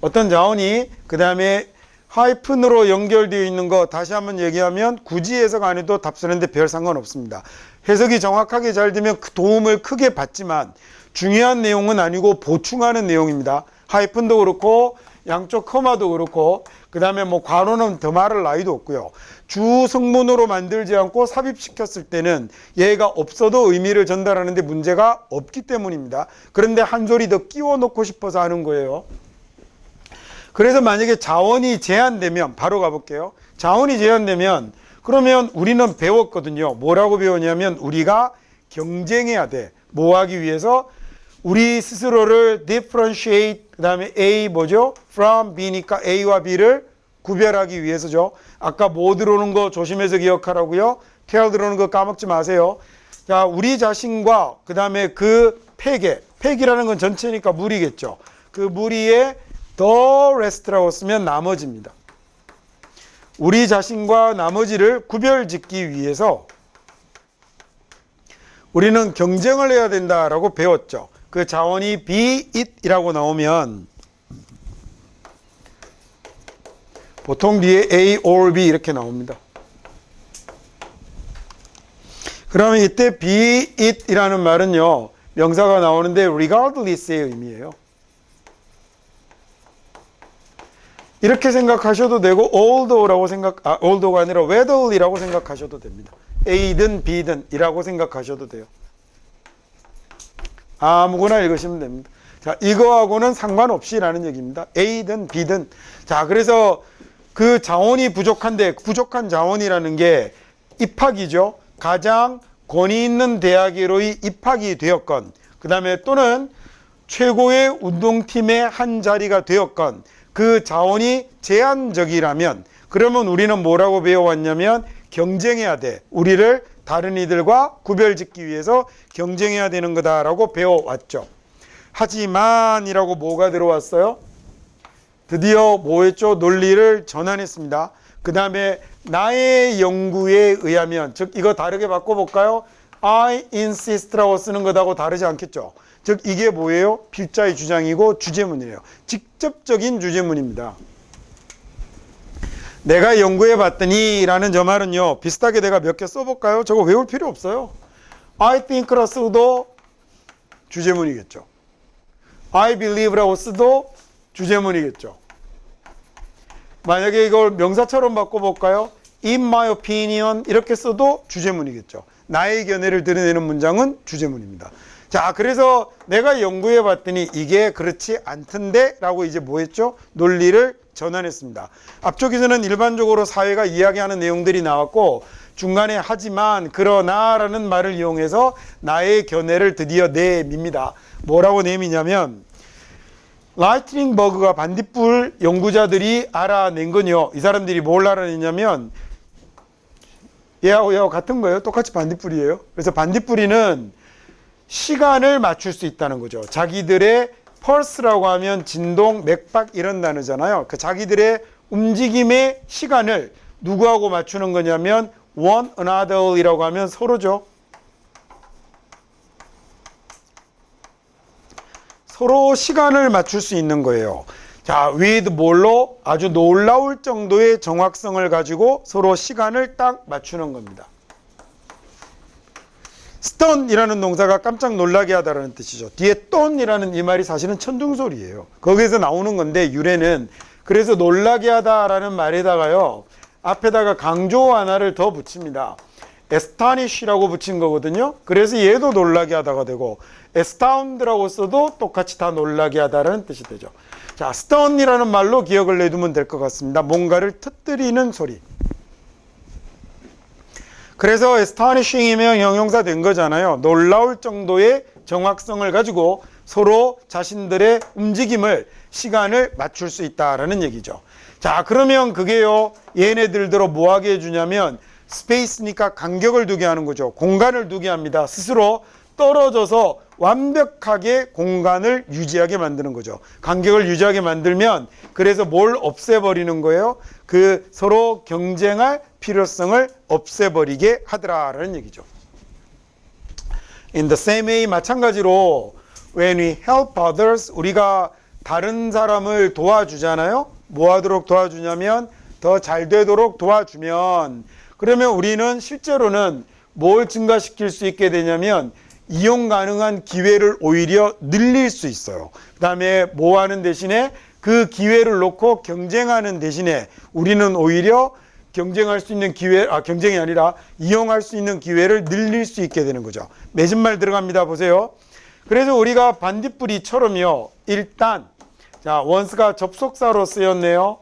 어떤 자원이 그 다음에 하이픈으로 연결되어 있는 거 다시 한번 얘기하면 굳이 해석 안 해도 답 쓰는데 별 상관없습니다. 해석이 정확하게 잘 되면 도움을 크게 받지만 중요한 내용은 아니고 보충하는 내용입니다. 하이픈도 그렇고 양쪽 커마도 그렇고 그 다음에 뭐 괄호는 더 말할 나위도 없고요. 주 성문으로 만들지 않고 삽입시켰을 때는 얘가 없어도 의미를 전달하는데 문제가 없기 때문입니다. 그런데 한 소리 더 끼워 넣고 싶어서 하는 거예요. 그래서 만약에 자원이 제한되면 바로 가볼게요. 자원이 제한되면 그러면 우리는 배웠거든요. 뭐라고 배웠냐면 우리가 경쟁해야 돼. 뭐 하기 위해서? 우리 스스로를 differentiate 그 다음에 A 뭐죠? from B니까 A와 B를 구별하기 위해서죠. 아까 뭐 들어오는 거 조심해서 기억하라고요. tell 들어오는 거 까먹지 마세요. 자, 우리 자신과 그 다음에 그 팩에, 팩이라는 건 전체니까 무리겠죠. 그 무리에 the rest라고 쓰면 나머지입니다. 우리 자신과 나머지를 구별짓기 위해서 우리는 경쟁을 해야 된다라고 배웠죠. 그 자원이 be it이라고 나오면 보통 뒤에 A or B 이렇게 나옵니다. 그러면 이때 be it이라는 말은요, 명사가 나오는데 regardless의 의미예요. 이렇게 생각하셔도 되고 although라고 although가 아니라 whetherly라고 생각하셔도 됩니다. A든 B든 이라고 생각하셔도 돼요. 아무거나 읽으시면 됩니다. 자, 이거하고는 상관없이라는 얘기입니다. A든 B든. 자, 그래서 그 자원이 부족한데 부족한 자원이라는 게 입학이죠. 가장 권위 있는 대학으로의 입학이 되었건, 그 다음에 또는 최고의 운동팀의 한 자리가 되었건, 그 자원이 제한적이라면 그러면 우리는 뭐라고 배워왔냐면 경쟁해야 돼. 우리를 다른 이들과 구별짓기 위해서 경쟁해야 되는 거다라고 배워왔죠. 하지만이라고 뭐가 들어왔어요? 드디어 뭐 했죠? 논리를 전환했습니다. 그 다음에 나의 연구에 의하면, 즉 이거 다르게 바꿔볼까요? I insist라고 쓰는 것하고 다르지 않겠죠. 즉 이게 뭐예요? 필자의 주장이고 주제문이에요. 직접적인 주제문입니다. 내가 연구해 봤더니 라는 저 말은요, 비슷하게 내가 몇 개 써볼까요? 저거 외울 필요 없어요. I think라 써도 주제문이겠죠. I believe라고 써도 주제문이겠죠. 만약에 이걸 명사처럼 바꿔볼까요? In my opinion 이렇게 써도 주제문이겠죠. 나의 견해를 드러내는 문장은 주제문입니다. 자, 그래서 내가 연구해 봤더니 이게 그렇지 않던데 라고 이제 뭐 했죠? 논리를 전환했습니다. 앞쪽에서는 일반적으로 사회가 이야기하는 내용들이 나왔고 중간에 하지만 그러나 라는 말을 이용해서 나의 견해를 드디어 내밉니다. 뭐라고 내미냐면 라이트닝 버그가 반딧불 연구자들이 알아낸 건요. 이 사람들이 뭘 알아냈냐면 얘하고 같은 거예요. 똑같이 반딧불이에요. 그래서 반딧불이는 시간을 맞출 수 있다는 거죠. 자기들의 펄스라고 하면 진동, 맥박 이런 단어잖아요. 그 자기들의 움직임의 시간을 누구하고 맞추는 거냐면 one another이라고 하면 서로죠. 서로 시간을 맞출 수 있는 거예요. 자, with 뭘로? 아주 놀라울 정도의 정확성을 가지고 서로 시간을 딱 맞추는 겁니다. stunn이라는 동사가 깜짝 놀라게 하다라는 뜻이죠. 뒤에 떤이라는 이 말이 사실은 천둥소리예요. 거기에서 나오는 건데 유래는 그래서 놀라게 하다라는 말에다가요, 앞에다가 강조 하나를 더 붙입니다. astonish라고 붙인 거거든요. 그래서 얘도 놀라게 하다가 되고 astound라고 써도 똑같이 다 놀라게 하다라는 뜻이 되죠. 자, stunn이라는 말로 기억을 내두면 될 것 같습니다. 뭔가를 터뜨리는 소리. 그래서 astonishing이면 형용사 된 거잖아요. 놀라울 정도의 정확성을 가지고 서로 자신들의 움직임을, 시간을 맞출 수 있다라는 얘기죠. 자, 그러면 그게요, 얘네들대로 뭐 하게 해주냐면 스페이스니까 간격을 두게 하는 거죠. 공간을 두게 합니다. 스스로 떨어져서 완벽하게 공간을 유지하게 만드는 거죠. 간격을 유지하게 만들면 그래서 뭘 없애버리는 거예요? 그 서로 경쟁할 필요성을 없애버리게 하더라라는 얘기죠. In the same way, 마찬가지로 when we help others, 우리가 다른 사람을 도와주잖아요. 뭐 하도록 도와주냐면 더 잘 되도록 도와주면, 그러면 우리는 실제로는 뭘 증가시킬 수 있게 되냐면 이용 가능한 기회를 오히려 늘릴 수 있어요. 그 다음에 뭐 하는 대신에 그 기회를 놓고 경쟁하는 대신에 우리는 오히려 경쟁할 수 있는 경쟁이 아니라 이용할 수 있는 기회를 늘릴 수 있게 되는 거죠. 맺은말 들어갑니다. 보세요. 그래서 우리가 반딧불이처럼요. 일단 자, once가 접속사로 쓰였네요.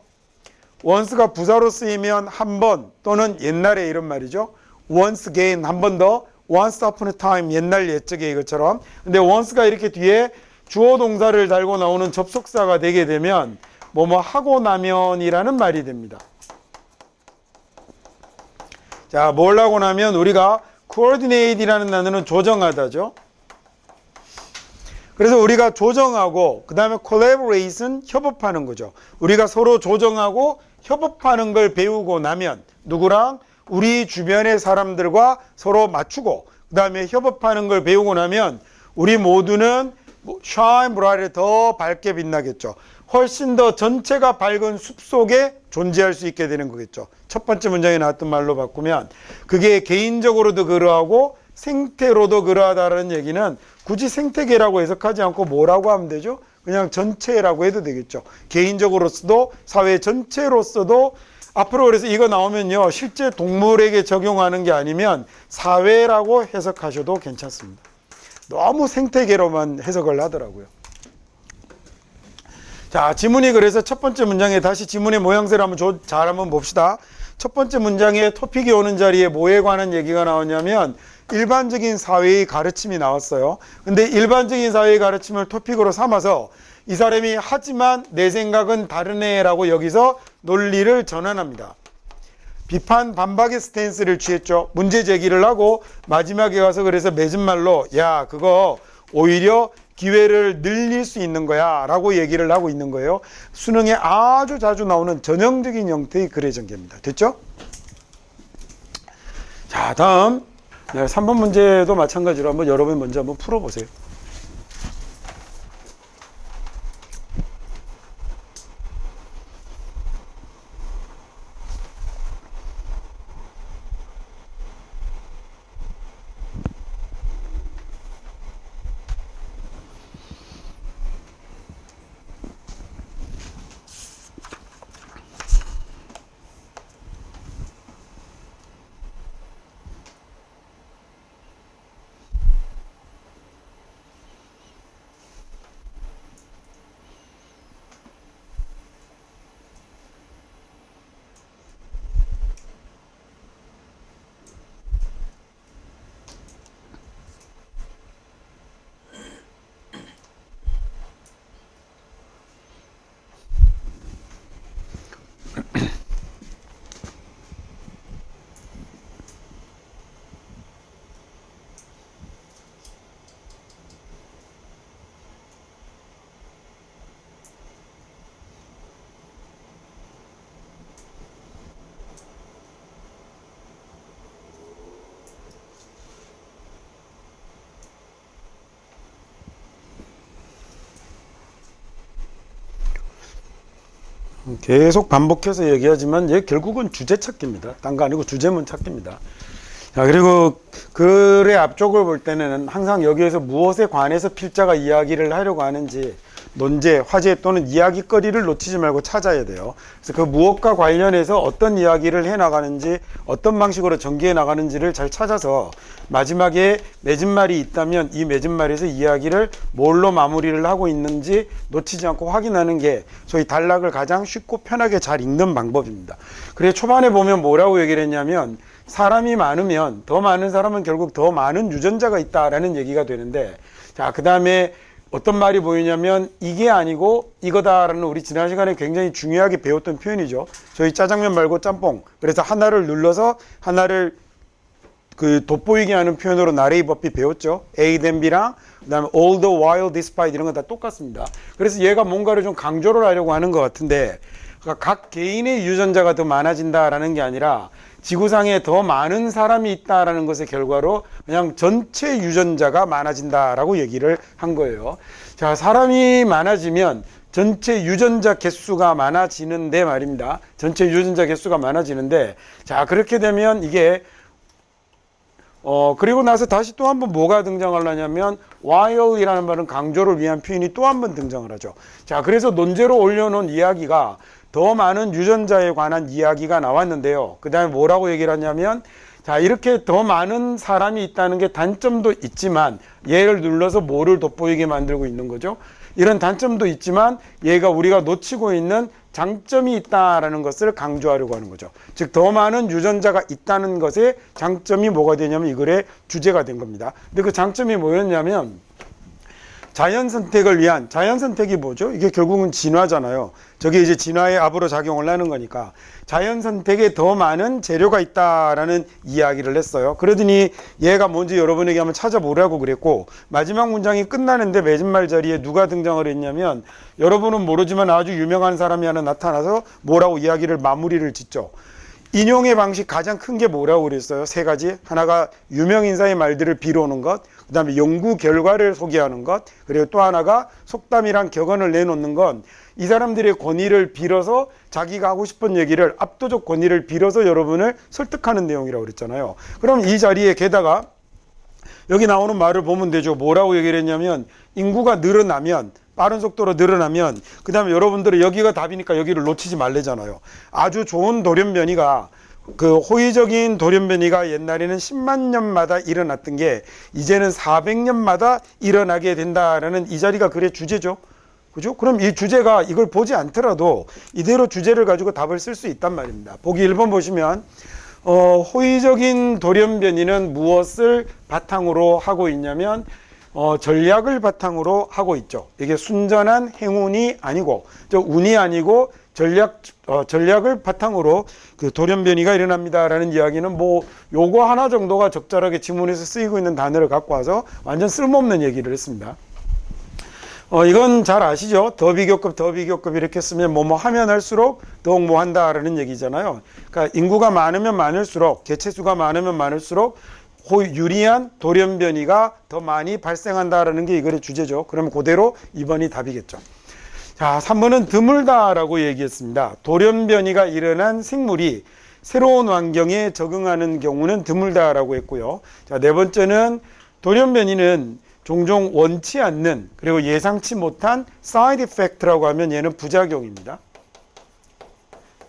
once가 부사로 쓰이면 한 번 또는 옛날에 이런 말이죠. once again 한 번 더, once upon a time 옛날 옛적에 이것처럼. 근데 once가 이렇게 뒤에 주어 동사를 달고 나오는 접속사가 되게 되면 뭐뭐 하고 나면이라는 말이 됩니다. 자, 뭘 하고 나면 우리가 coordinate이라는 단어는 조정하다죠. 그래서 우리가 조정하고 그 다음에 collaboration 협업하는 거죠. 우리가 서로 조정하고 협업하는 걸 배우고 나면 누구랑? 우리 주변의 사람들과 서로 맞추고 그 다음에 협업하는 걸 배우고 나면 우리 모두는 shine brighter 더 밝게 빛나겠죠. 훨씬 더 전체가 밝은 숲 속에 존재할 수 있게 되는 거겠죠. 첫 번째 문장에 나왔던 말로 바꾸면 그게 개인적으로도 그러하고 생태로도 그러하다는 얘기는 굳이 생태계라고 해석하지 않고 뭐라고 하면 되죠? 그냥 전체라고 해도 되겠죠. 개인적으로서도 사회 전체로서도 앞으로 그래서 이거 나오면요. 실제 동물에게 적용하는 게 아니면 사회라고 해석하셔도 괜찮습니다. 너무 생태계로만 해석을 하더라고요. 자, 지문이 그래서 첫 번째 문장에 다시 지문의 모양새를 잘 한번 봅시다. 첫 번째 문장에 토픽이 오는 자리에 뭐에 관한 얘기가 나오냐면 일반적인 사회의 가르침이 나왔어요. 근데 일반적인 사회의 가르침을 토픽으로 삼아서 이 사람이 하지만 내 생각은 다르네 라고 여기서 논리를 전환합니다. 비판 반박의 스탠스를 취했죠. 문제 제기를 하고 마지막에 가서 그래서 맺은 말로 야 그거 오히려 기회를 늘릴 수 있는 거야 라고 얘기를 하고 있는 거예요. 수능에 아주 자주 나오는 전형적인 형태의 글의 전개입니다. 됐죠? 자, 다음 3번 문제도 마찬가지로 한번 여러분 먼저 한번 풀어보세요. 계속 반복해서 얘기하지만 얘 결국은 주제 찾기입니다. 딴 거 아니고 주제문 찾기입니다. 자, 그리고 글의 앞쪽을 볼 때는 항상 여기에서 무엇에 관해서 필자가 이야기를 하려고 하는지 논제, 화제 또는 이야기거리를 놓치지 말고 찾아야 돼요. 그래서 그 무엇과 관련해서 어떤 이야기를 해나가는지 어떤 방식으로 전개해 나가는지를 잘 찾아서 마지막에 맺은 말이 있다면 이 맺은 말에서 이야기를 뭘로 마무리를 하고 있는지 놓치지 않고 확인하는 게 소위 단락을 가장 쉽고 편하게 잘 읽는 방법입니다. 그래 초반에 보면 뭐라고 얘기를 했냐면 사람이 많으면 더 많은 사람은 결국 더 많은 유전자가 있다라는 얘기가 되는데 자, 그 다음에 어떤 말이 보이냐면 이게 아니고 이거다라는 우리 지난 시간에 굉장히 중요하게 배웠던 표현이죠. 저희 짜장면 말고 짬뽕. 그래서 하나를 눌러서 하나를 그 돋보이게 하는 표현으로 나레이 버피 배웠죠. A then B랑 그다음에 all the while despite 이런 건 다 똑같습니다. 그래서 얘가 뭔가를 좀 강조를 하려고 하는 것 같은데 그러니까 각 개인의 유전자가 더 많아진다라는 게 아니라 지구상에 더 많은 사람이 있다라는 것의 결과로 그냥 전체 유전자가 많아진다라고 얘기를 한 거예요. 자, 사람이 많아지면 전체 유전자 개수가 많아지는데 말입니다. 전체 유전자 개수가 많아지는데, 자, 그렇게 되면 이게 그리고 나서 다시 또 한 번 뭐가 등장하려냐면 while이라는 말은 강조를 위한 표현이 또 한 번 등장을 하죠. 자, 그래서 논제로 올려놓은 이야기가 더 많은 유전자에 관한 이야기가 나왔는데요. 그 다음에 뭐라고 얘기를 하냐면, 자, 이렇게 더 많은 사람이 있다는 게 단점도 있지만 얘를 눌러서 뭐를 돋보이게 만들고 있는 거죠. 이런 단점도 있지만 얘가 우리가 놓치고 있는 장점이 있다라는 것을 강조하려고 하는 거죠. 즉, 더 많은 유전자가 있다는 것의 장점이 뭐가 되냐면 이 글의 주제가 된 겁니다. 근데 그 장점이 뭐였냐면 자연 선택이 뭐죠? 이게 결국은 진화잖아요. 저게 이제 진화의 압으로 작용을 하는 거니까 자연 선택에 더 많은 재료가 있다라는 이야기를 했어요. 그러더니 얘가 뭔지 여러분에게 한번 찾아보라고 그랬고, 마지막 문장이 끝나는데 맺은말 자리에 누가 등장을 했냐면, 여러분은 모르지만 아주 유명한 사람이 하나 나타나서 뭐라고 이야기를 마무리를 짓죠. 인용의 방식 가장 큰 게 뭐라고 그랬어요? 세 가지. 하나가 유명 인사의 말들을 빌어오는 것, 그 다음에 연구 결과를 소개하는 것, 그리고 또 하나가 속담이란 격언을 내놓는 건 이 사람들의 권위를 빌어서 자기가 하고 싶은 얘기를, 압도적 권위를 빌어서 여러분을 설득하는 내용이라고 그랬잖아요. 그럼 이 자리에 게다가 여기 나오는 말을 보면 되죠. 뭐라고 얘기를 했냐면, 인구가 늘어나면, 빠른 속도로 늘어나면, 그 다음에 여러분들은 여기가 답이니까 여기를 놓치지 말래잖아요. 아주 좋은 돌연변이가, 그 호의적인 돌연변이가 옛날에는 10만 년마다 일어났던 게 이제는 400년마다 일어나게 된다라는 이 자리가 글의 주제죠. 그죠? 그럼 이 주제가 이걸 보지 않더라도 이대로 주제를 가지고 답을 쓸 수 있단 말입니다. 보기 1번 보시면 호의적인 돌연변이는 무엇을 바탕으로 하고 있냐면 전략을 바탕으로 하고 있죠. 이게 순전한 행운이 아니고, 운이 아니고 전략을 바탕으로 그 돌연변이가 일어납니다라는 이야기는 뭐 요거 하나 정도가 적절하게 지문에서 쓰이고 있는 단어를 갖고 와서 완전 쓸모없는 얘기를 했습니다. 이건 잘 아시죠? 더 비교급 이렇게 쓰면 뭐뭐 하면 할수록 더욱 뭐 한다라는 얘기잖아요. 그러니까 인구가 많으면 많을수록, 개체수가 많으면 많을수록 유리한 돌연변이가 더 많이 발생한다라는 게 이거의 주제죠. 그러면 그대로 2번이 답이겠죠. 자, 3번은 드물다라고 얘기했습니다. 돌연변이가 일어난 생물이 새로운 환경에 적응하는 경우는 드물다라고 했고요. 자, 네 번째는 돌연변이는 종종 원치 않는, 그리고 예상치 못한 사이드 이펙트라고 하면 얘는 부작용입니다.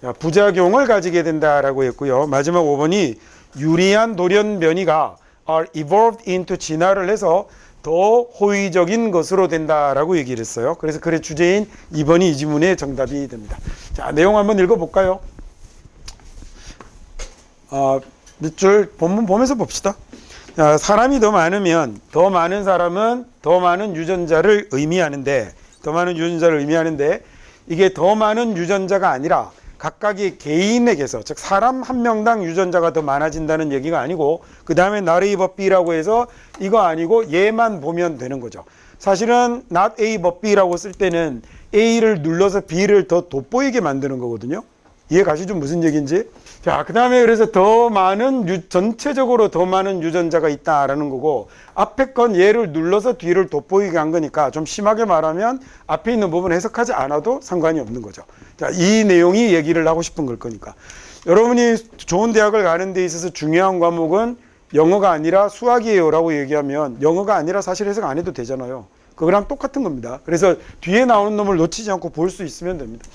자, 부작용을 가지게 된다라고 했고요. 마지막 5번이 유리한 돌연변이가 are evolved into 진화를 해서 더 호의적인 것으로 된다라고 얘기를 했어요. 그래서 글의 주제인 2번이 이 지문의 정답이 됩니다. 자, 내용 한번 읽어볼까요? 밑줄 본문 보면서 봅시다. 자, 사람이 더 많으면 더 많은 사람은 더 많은 유전자를 의미하는데, 이게 더 많은 유전자가 아니라 각각의 개인에게서, 즉 사람 한 명당 유전자가 더 많아진다는 얘기가 아니고, 그 다음에 not A but B라고 해서 이거 아니고 얘만 보면 되는 거죠. 사실은 not A but B라고 쓸 때는 A를 눌러서 B를 더 돋보이게 만드는 거거든요. 이해 가시죠? 무슨 얘기인지? 자, 그 다음에 그래서 전체적으로 더 많은 유전자가 있다라는 거고, 앞에 건 얘를 눌러서 뒤를 돋보이게 한 거니까 좀 심하게 말하면 앞에 있는 부분 해석하지 않아도 상관이 없는 거죠. 자, 이 내용이 얘기를 하고 싶은 걸 거니까. 여러분이 좋은 대학을 가는 데 있어서 중요한 과목은 영어가 아니라 수학이에요 라고 얘기하면 영어가 아니라 사실 해석 안 해도 되잖아요. 그거랑 똑같은 겁니다. 그래서 뒤에 나오는 놈을 놓치지 않고 볼 수 있으면 됩니다.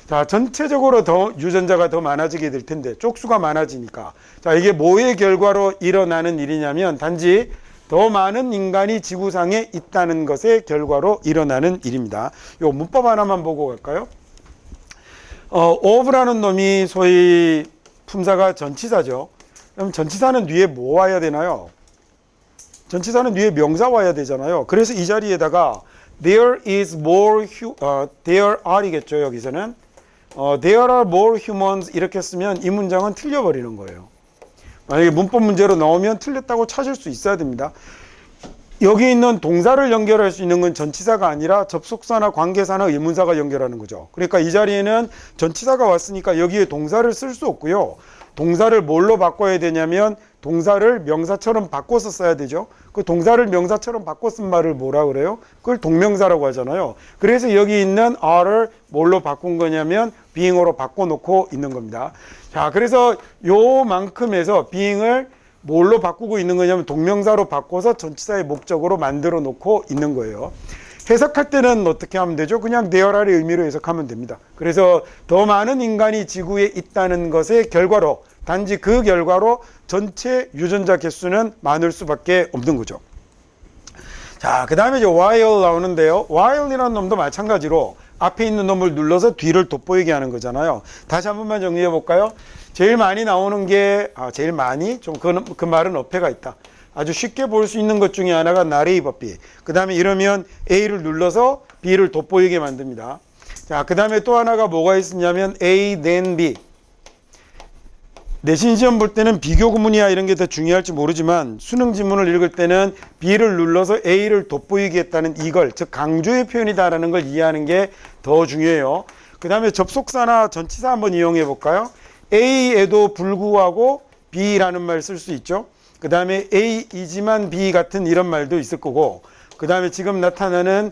자, 전체적으로 더 유전자가 더 많아지게 될 텐데, 쪽수가 많아지니까. 자, 이게 뭐의 결과로 일어나는 일이냐면 단지 더 많은 인간이 지구상에 있다는 것의 결과로 일어나는 일입니다. 요 문법 하나만 보고 갈까요? of라는 놈이 소위 품사가 전치사죠. 그럼 전치사는 뒤에 뭐 와야 되나요? 전치사는 뒤에 명사 와야 되잖아요. 그래서 이 자리에다가 there are이겠죠. 여기서는 there are more humans 이렇게 쓰면 이 문장은 틀려버리는 거예요. 만약에 문법 문제로 나오면 틀렸다고 찾을 수 있어야 됩니다. 여기 있는 동사를 연결할 수 있는 건 전치사가 아니라 접속사나 관계사나 의문사가 연결하는 거죠. 그러니까 이 자리에는 전치사가 왔으니까 여기에 동사를 쓸 수 없고요. 동사를 뭘로 바꿔야 되냐면 동사를 명사처럼 바꿔서 써야 되죠. 그 동사를 명사처럼 바꿔 쓴 말을 뭐라 그래요? 그걸 동명사라고 하잖아요. 그래서 여기 있는 are를 뭘로 바꾼 거냐면 being으로 바꿔놓고 있는 겁니다. 자, 그래서 요만큼에서 being을 뭘로 바꾸고 있는 거냐면 동명사로 바꿔서 전치사의 목적으로 만들어 놓고 있는 거예요. 해석할 때는 어떻게 하면 되죠? 그냥 there아의 의미로 해석하면 됩니다. 그래서 더 많은 인간이 지구에 있다는 것의 결과로, 단지 그 결과로 전체 유전자 개수는 많을 수밖에 없는 거죠. 자, 그 다음에 이제 while 나오는데요. while이라는 놈도 마찬가지로 앞에 있는 놈을 눌러서 뒤를 돋보이게 하는 거잖아요. 다시 한 번만 정리해 볼까요? 제일 많이 나오는 게, 제일 많이? 좀 그 말은 어폐가 있다. 아주 쉽게 볼 수 있는 것 중에 하나가 not A but B. 그 다음에 이러면 A를 눌러서 B를 돋보이게 만듭니다. 자, 그 다음에 또 하나가 뭐가 있었냐면 A then B. 내신 시험 볼 때는 비교 구문이야 이런 게 더 중요할지 모르지만 수능 지문을 읽을 때는 B를 눌러서 A를 돋보이게 했다는 이걸, 즉 강조의 표현이다라는 걸 이해하는 게 더 중요해요. 그 다음에 접속사나 전치사 한번 이용해 볼까요? A에도 불구하고 B라는 말 쓸 수 있죠. 그 다음에 A이지만 B 같은 이런 말도 있을 거고, 그 다음에 지금 나타나는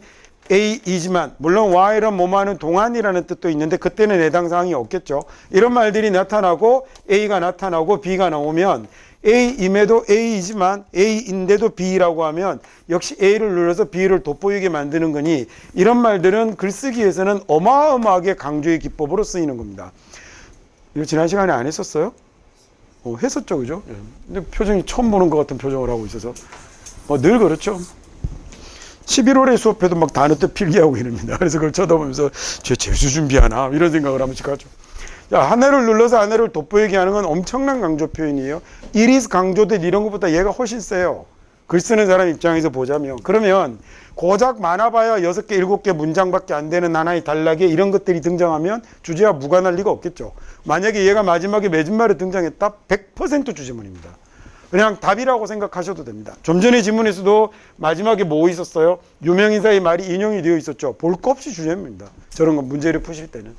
A이지만, 물론 while은 뭐뭐하는 동안이라는 뜻도 있는데 그때는 해당 사항이 없겠죠. 이런 말들이 나타나고 A가 나타나고 B가 나오면 A임에도 A이지만 A인데도 B라고 하면 역시 A를 눌러서 B를 돋보이게 만드는 거니, 이런 말들은 글쓰기에서는 어마어마하게 강조의 기법으로 쓰이는 겁니다. 이거 지난 시간에 안 했었어요? 했었죠, 그죠? 근데 표정이 처음 보는 것 같은 표정을 하고 있어서 늘 그렇죠. 11월에 수업해도 막 단어 뜻 필기하고 이럽니다. 그래서 그걸 쳐다보면서 쟤 재수 준비하나 이런 생각을 하면서 가죠. 자, 하나를 눌러서 하나를 돋보이게 하는 건 엄청난 강조 표현이에요. it is 강조된 이런 것보다 얘가 훨씬 세요. 글 쓰는 사람 입장에서 보자면. 그러면 고작 많아봐야 6개, 7개 문장밖에 안 되는 하나의 단락에 이런 것들이 등장하면 주제와 무관할 리가 없겠죠. 만약에 얘가 마지막에 맺은말에 등장했다? 100% 주제문입니다. 그냥 답이라고 생각하셔도 됩니다. 좀 전에 지문에서도 마지막에 뭐 있었어요? 유명인사의 말이 인용이 되어 있었죠. 볼 거 없이 주제문입니다. 저런 건 문제를 푸실 때는.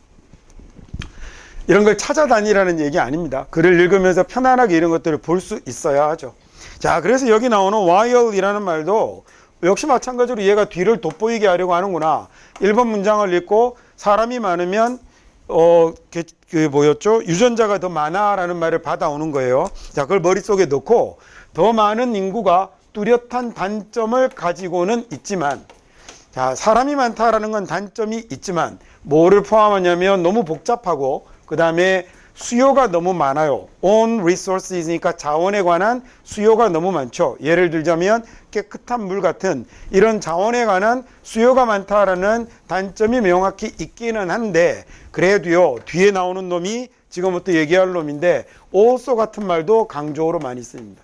이런 걸 찾아다니라는 얘기 아닙니다. 글을 읽으면서 편안하게 이런 것들을 볼 수 있어야 하죠. 자, 그래서 여기 나오는 while이라는 말도 역시 마찬가지로 얘가 뒤를 돋보이게 하려고 하는구나. 1번 문장을 읽고 사람이 많으면 뭐였죠? 유전자가 더 많아라는 말을 받아오는 거예요. 자, 그걸 머릿속에 넣고 더 많은 인구가 뚜렷한 단점을 가지고는 있지만, 자, 사람이 많다라는 건 단점이 있지만 뭐를 포함하냐면 너무 복잡하고 그 다음에 수요가 너무 많아요. on resources니까 자원에 관한 수요가 너무 많죠. 예를 들자면 깨끗한 물 같은 이런 자원에 관한 수요가 많다라는 단점이 명확히 있기는 한데, 그래도요 뒤에 나오는 놈이 지금부터 얘기할 놈인데 also 같은 말도 강조어로 많이 쓰입니다.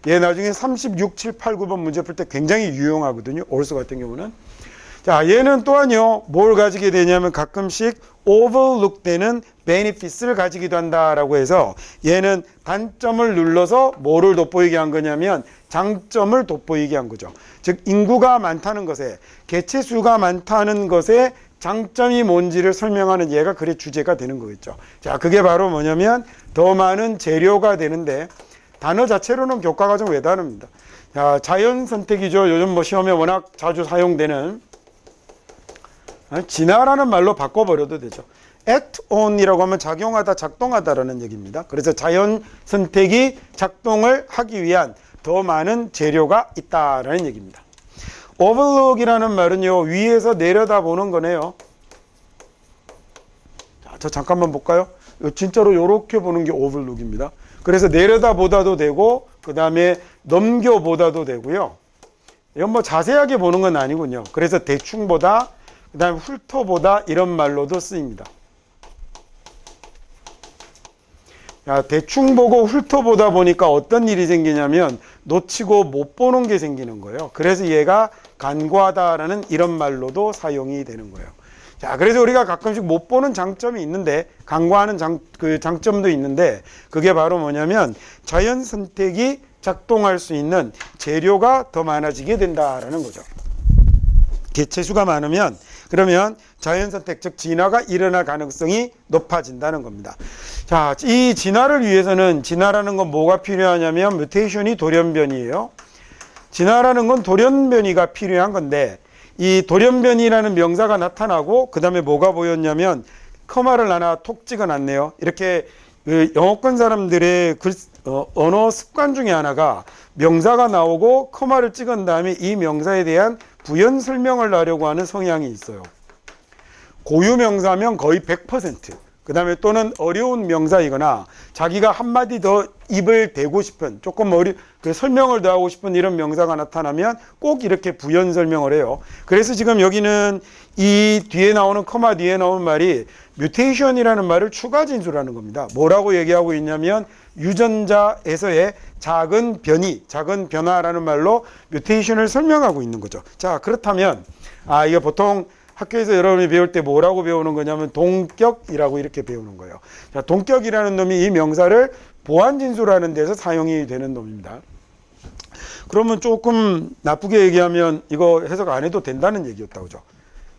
얘 나중에 36, 7, 8, 9번 문제 풀 때 굉장히 유용하거든요. also 같은 경우는. 자, 얘는 또한요 뭘 가지게 되냐면 가끔씩 overlook 되는 benefits를 가지기도 한다라고 해서 얘는 단점을 눌러서 뭐를 돋보이게 한 거냐면 장점을 돋보이게 한 거죠. 즉 인구가 많다는 것에, 개체수가 많다는 것에 장점이 뭔지를 설명하는 얘가 글의 주제가 되는 거겠죠. 자, 그게 바로 뭐냐면 더 많은 재료가 되는데, 단어 자체로는 교과과정 외단어입니다. 자, 자연 선택이죠. 요즘 뭐 시험에 워낙 자주 사용되는, 진화라는 말로 바꿔버려도 되죠. act on이라고 하면 작용하다, 작동하다라는 얘기입니다. 그래서 자연 선택이 작동을 하기 위한 더 많은 재료가 있다라는 얘기입니다. overlook이라는 말은요 위에서 내려다보는 거네요. 자, 저 잠깐만 볼까요? 진짜로 이렇게 보는 게 overlook입니다. 그래서 내려다보다도 되고 그 다음에 넘겨보다도 되고요. 이건 뭐 자세하게 보는 건 아니군요. 그래서 대충 보다, 그 다음에 훑어보다 이런 말로도 쓰입니다. 야, 대충 보고 훑어보다 보니까 어떤 일이 생기냐면 놓치고 못 보는 게 생기는 거예요. 그래서 얘가 간과하다라는 이런 말로도 사용이 되는 거예요. 자, 그래서 우리가 가끔씩 못 보는 장점이 있는데, 간과하는 장점도 있는데, 그게 바로 뭐냐면 자연 선택이 작동할 수 있는 재료가 더 많아지게 된다라는 거죠. 개체수가 많으면 그러면 자연선택 즉 진화가 일어날 가능성이 높아진다는 겁니다. 자, 이 진화를 위해서는 진화라는 건 뭐가 필요하냐면 뮤테이션이 돌연변이에요. 진화라는 건 돌연변이가 필요한 건데 이 돌연변이라는 명사가 나타나고 그 다음에 뭐가 보였냐면 커마를 하나 톡 찍어놨네요. 이렇게 그 영어권 사람들의 언어 습관 중에 하나가 명사가 나오고 커마를 찍은 다음에 이 명사에 대한 부연 설명을 하려고 하는 성향이 있어요. 고유 명사면 거의 100%. 그 다음에 또는 어려운 명사이거나 자기가 한마디 더 입을 대고 싶은 조금 설명을 더 하고 싶은 이런 명사가 나타나면 꼭 이렇게 부연 설명을 해요. 그래서 지금 여기는 이 뒤에 나오는 커마 뒤에 나오는 말이 뮤테이션이라는 말을 추가 진술하는 겁니다. 뭐라고 얘기하고 있냐면 유전자에서의 작은 변이, 작은 변화라는 말로 뮤테이션을 설명하고 있는 거죠. 자, 그렇다면 이게 보통 학교에서 여러분이 배울 때 뭐라고 배우는 거냐면 동격이라고 이렇게 배우는 거예요. 자, 동격이라는 놈이 이 명사를 보완 진술하는 데서 사용이 되는 놈입니다. 그러면 조금 나쁘게 얘기하면 이거 해석 안 해도 된다는 얘기였다, 그죠?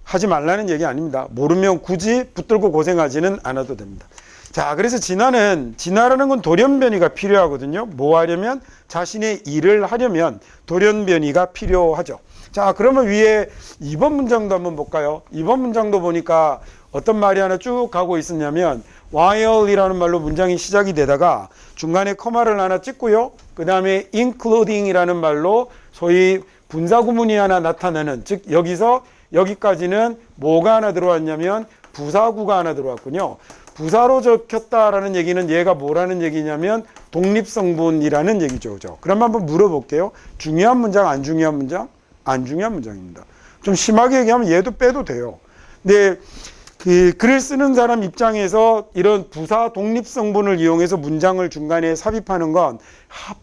하지 말라는 얘기 아닙니다. 모르면 굳이 붙들고 고생하지는 않아도 됩니다. 자, 그래서 진화라는 건 돌연변이가 필요하거든요. 뭐 하려면 자신의 일을 하려면 돌연변이가 필요하죠. 자, 그러면 위에 2번 문장도 한번 볼까요? 2번 문장도 보니까 어떤 말이 하나 쭉 가고 있었냐면 while이라는 말로 문장이 시작이 되다가 중간에 커마를 하나 찍고요. 그 다음에 including이라는 말로 소위 분사구문이 하나 나타나는, 즉 여기서 여기까지는 뭐가 하나 들어왔냐면 부사구가 하나 들어왔군요. 부사로 적혔다라는 얘기는 얘가 뭐라는 얘기냐면 독립성분이라는 얘기죠. 그죠? 그럼 한번 물어볼게요. 중요한 문장, 안 중요한 문장? 안 중요한 문장입니다. 좀 심하게 얘기하면 얘도 빼도 돼요. 근데 그 글을 쓰는 사람 입장에서 이런 부사 독립성분을 이용해서 문장을 중간에 삽입하는 건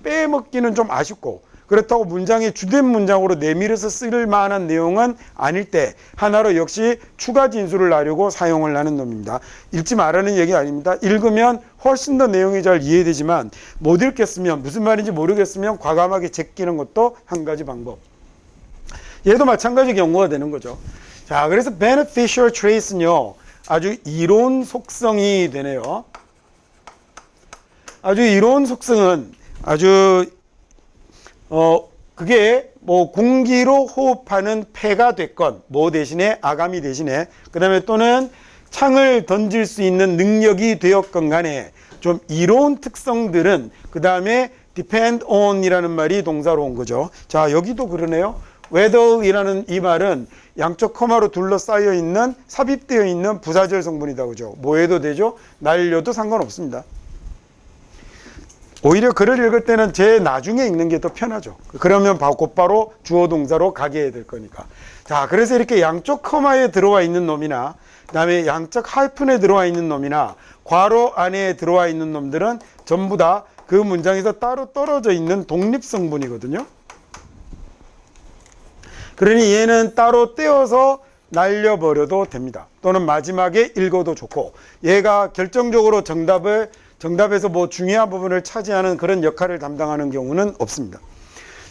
빼먹기는 좀 아쉽고, 그렇다고 문장의 주된 문장으로 내밀어서 쓸 만한 내용은 아닐 때 하나로 역시 추가 진술을 하려고 사용을 하는 놈입니다. 읽지 말라는 얘기 아닙니다. 읽으면 훨씬 더 내용이 잘 이해되지만 못 읽겠으면, 무슨 말인지 모르겠으면 과감하게 제끼는 것도 한 가지 방법. 얘도 마찬가지 경우가 되는 거죠. 자, 그래서 beneficial traits는요, 아주 이로운 속성이 되네요. 아주 이로운 속성은 아주 그게 뭐 공기로 호흡하는 폐가 됐건 뭐 대신에 아가미 대신에 그 다음에 또는 창을 던질 수 있는 능력이 되었건 간에 좀 이로운 특성들은 그 다음에 depend on 이라는 말이 동사로 온 거죠. 자, 여기도 그러네요. whether 이라는 이 말은 양쪽 커마로 둘러싸여 있는 삽입되어 있는 부사절 성분이다, 그죠? 뭐 해도 되죠? 날려도 상관없습니다. 오히려 글을 읽을 때는 제 나중에 읽는 게 더 편하죠. 그러면 곧바로 주어 동사로 가게 될 거니까. 자, 그래서 이렇게 양쪽 커마에 들어와 있는 놈이나 그 다음에 양쪽 하이픈에 들어와 있는 놈이나 괄호 안에 들어와 있는 놈들은 전부 다 그 문장에서 따로 떨어져 있는 독립성분이거든요. 그러니 얘는 따로 떼어서 날려버려도 됩니다. 또는 마지막에 읽어도 좋고, 얘가 결정적으로 정답에서 뭐 중요한 부분을 차지하는 그런 역할을 담당하는 경우는 없습니다.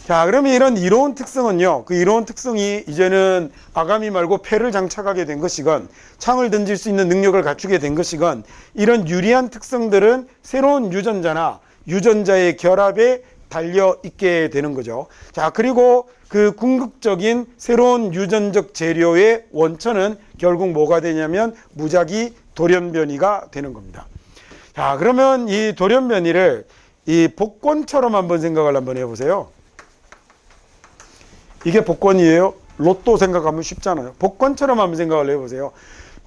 자, 그러면 이런 이로운 특성은요, 그 이로운 특성이 이제는 아가미 말고 폐를 장착하게 된 것이건 창을 던질 수 있는 능력을 갖추게 된 것이건 이런 유리한 특성들은 새로운 유전자나 유전자의 결합에 달려 있게 되는 거죠. 자, 그리고 그 궁극적인 새로운 유전적 재료의 원천은 결국 뭐가 되냐면 무작위 돌연변이가 되는 겁니다. 자, 그러면 이 돌연변이를 이 복권처럼 한번 생각을 한번 해보세요. 이게 복권이에요. 로또 생각하면 쉽잖아요. 복권처럼 한번 생각을 해보세요.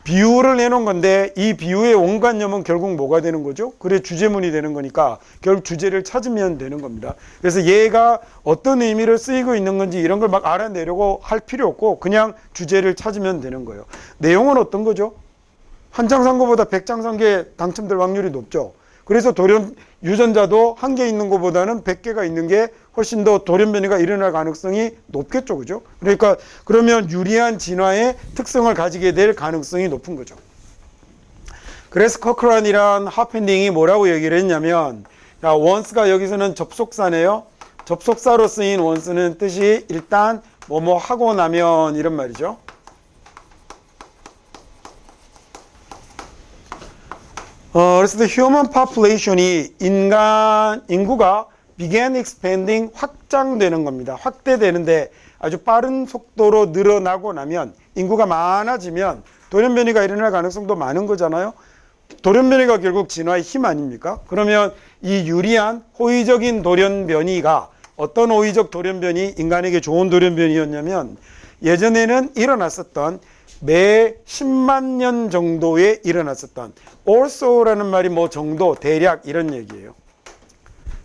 비유를 해놓은 건데 이 비유의 원관념은 결국 뭐가 되는 거죠? 그래, 주제문이 되는 거니까 결국 주제를 찾으면 되는 겁니다. 그래서 얘가 어떤 의미를 쓰이고 있는 건지 이런 걸 막 알아내려고 할 필요 없고 그냥 주제를 찾으면 되는 거예요. 내용은 어떤 거죠? 한 장 산 거보다 100장 산 게 당첨될 확률이 높죠. 그래서 유전자도 한 개 있는 것보다는 100개가 있는 게 훨씬 더 돌연변이가 일어날 가능성이 높겠죠. 그죠? 그러니까 그러면 유리한 진화의 특성을 가지게 될 가능성이 높은 거죠. 그래서 커크란이랑 하펜딩이 뭐라고 얘기를 했냐면, 자, once가 여기서는 접속사네요. 접속사로 쓰인 once는 뜻이 일단 뭐뭐 하고 나면 이런 말이죠. 그래서 the human population이 인구가 began expanding 확장되는 겁니다. 확대되는데 아주 빠른 속도로 늘어나고 나면 인구가 많아지면 돌연변이가 일어날 가능성도 많은 거잖아요. 돌연변이가 결국 진화의 힘 아닙니까? 그러면 이 유리한 호의적인 돌연변이가 어떤 호의적 돌연변이 인간에게 좋은 돌연변이였냐면 예전에는 일어났었던 매 10만 년 정도에 일어났었던 also라는 말이 뭐 정도 대략 이런 얘기예요.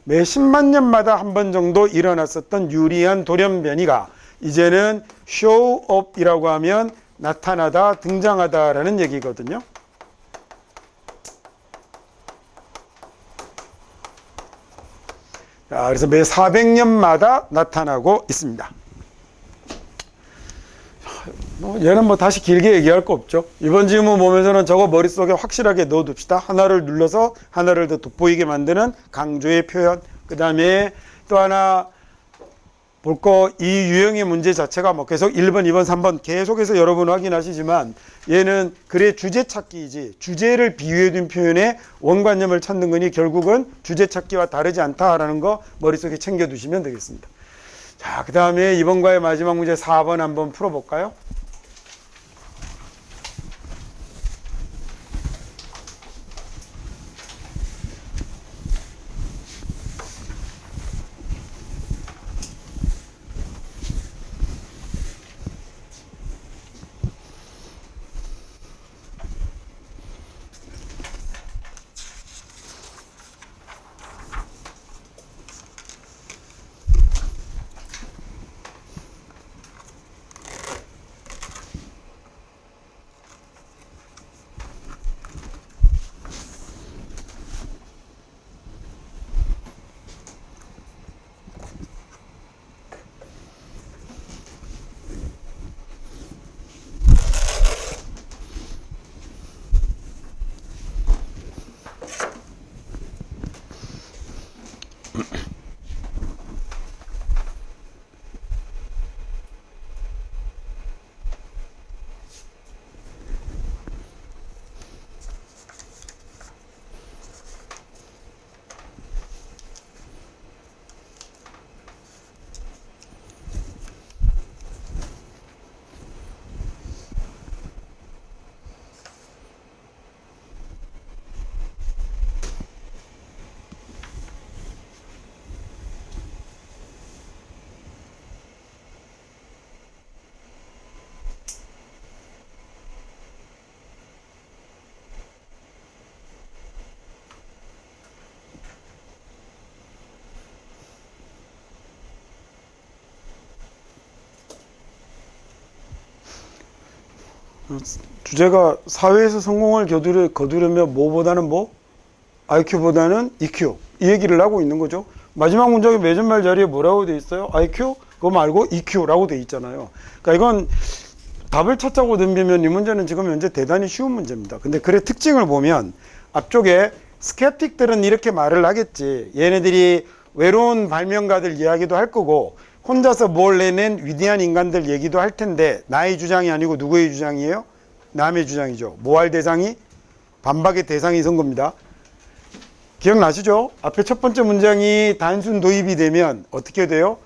매 10만 년마다 한 번 정도 일어났었던 유리한 돌연변이가 이제는 show up이라고 하면 나타나다 등장하다라는 얘기거든요. 자, 그래서 매 400년마다 나타나고 있습니다. 얘는 뭐 다시 길게 얘기할 거 없죠. 이번 질문 보면서는 저거 머릿속에 확실하게 넣어둡시다. 하나를 눌러서 하나를 더 돋보이게 만드는 강조의 표현. 그 다음에 또 하나 볼 거, 이 유형의 문제 자체가 뭐 계속 1번, 2번, 3번 계속해서 여러분 확인하시지만 얘는 글의 주제 찾기이지 주제를 비유해둔 표현에 원관념을 찾는 거니 결국은 주제 찾기와 다르지 않다라는 거 머릿속에 챙겨두시면 되겠습니다. 자, 그 다음에 이번 과의 마지막 문제 4번 한번 풀어볼까요? 주제가 사회에서 성공을 거두려면 뭐보다는 뭐? IQ보다는 EQ. 이 얘기를 하고 있는 거죠. 마지막 문장의 맺은말 자리에 뭐라고 돼 있어요? IQ? 그거 말고 EQ라고 돼 있잖아요. 그러니까 이건 답을 찾자고 덤비면 이 문제는 지금 현재 대단히 쉬운 문제입니다. 근데 글의 특징을 보면 앞쪽에 스캡틱들은 이렇게 말을 하겠지. 얘네들이 외로운 발명가들 이야기도 할 거고 혼자서 뭘 내낸 위대한 인간들 얘기도 할 텐데 나의 주장이 아니고 누구의 주장이에요? 남의 주장이죠. 뭐 할 대상이? 반박의 대상이 선 겁니다. 기억나시죠? 앞에 첫 번째 문장이 단순 도입이 되면 어떻게 돼요?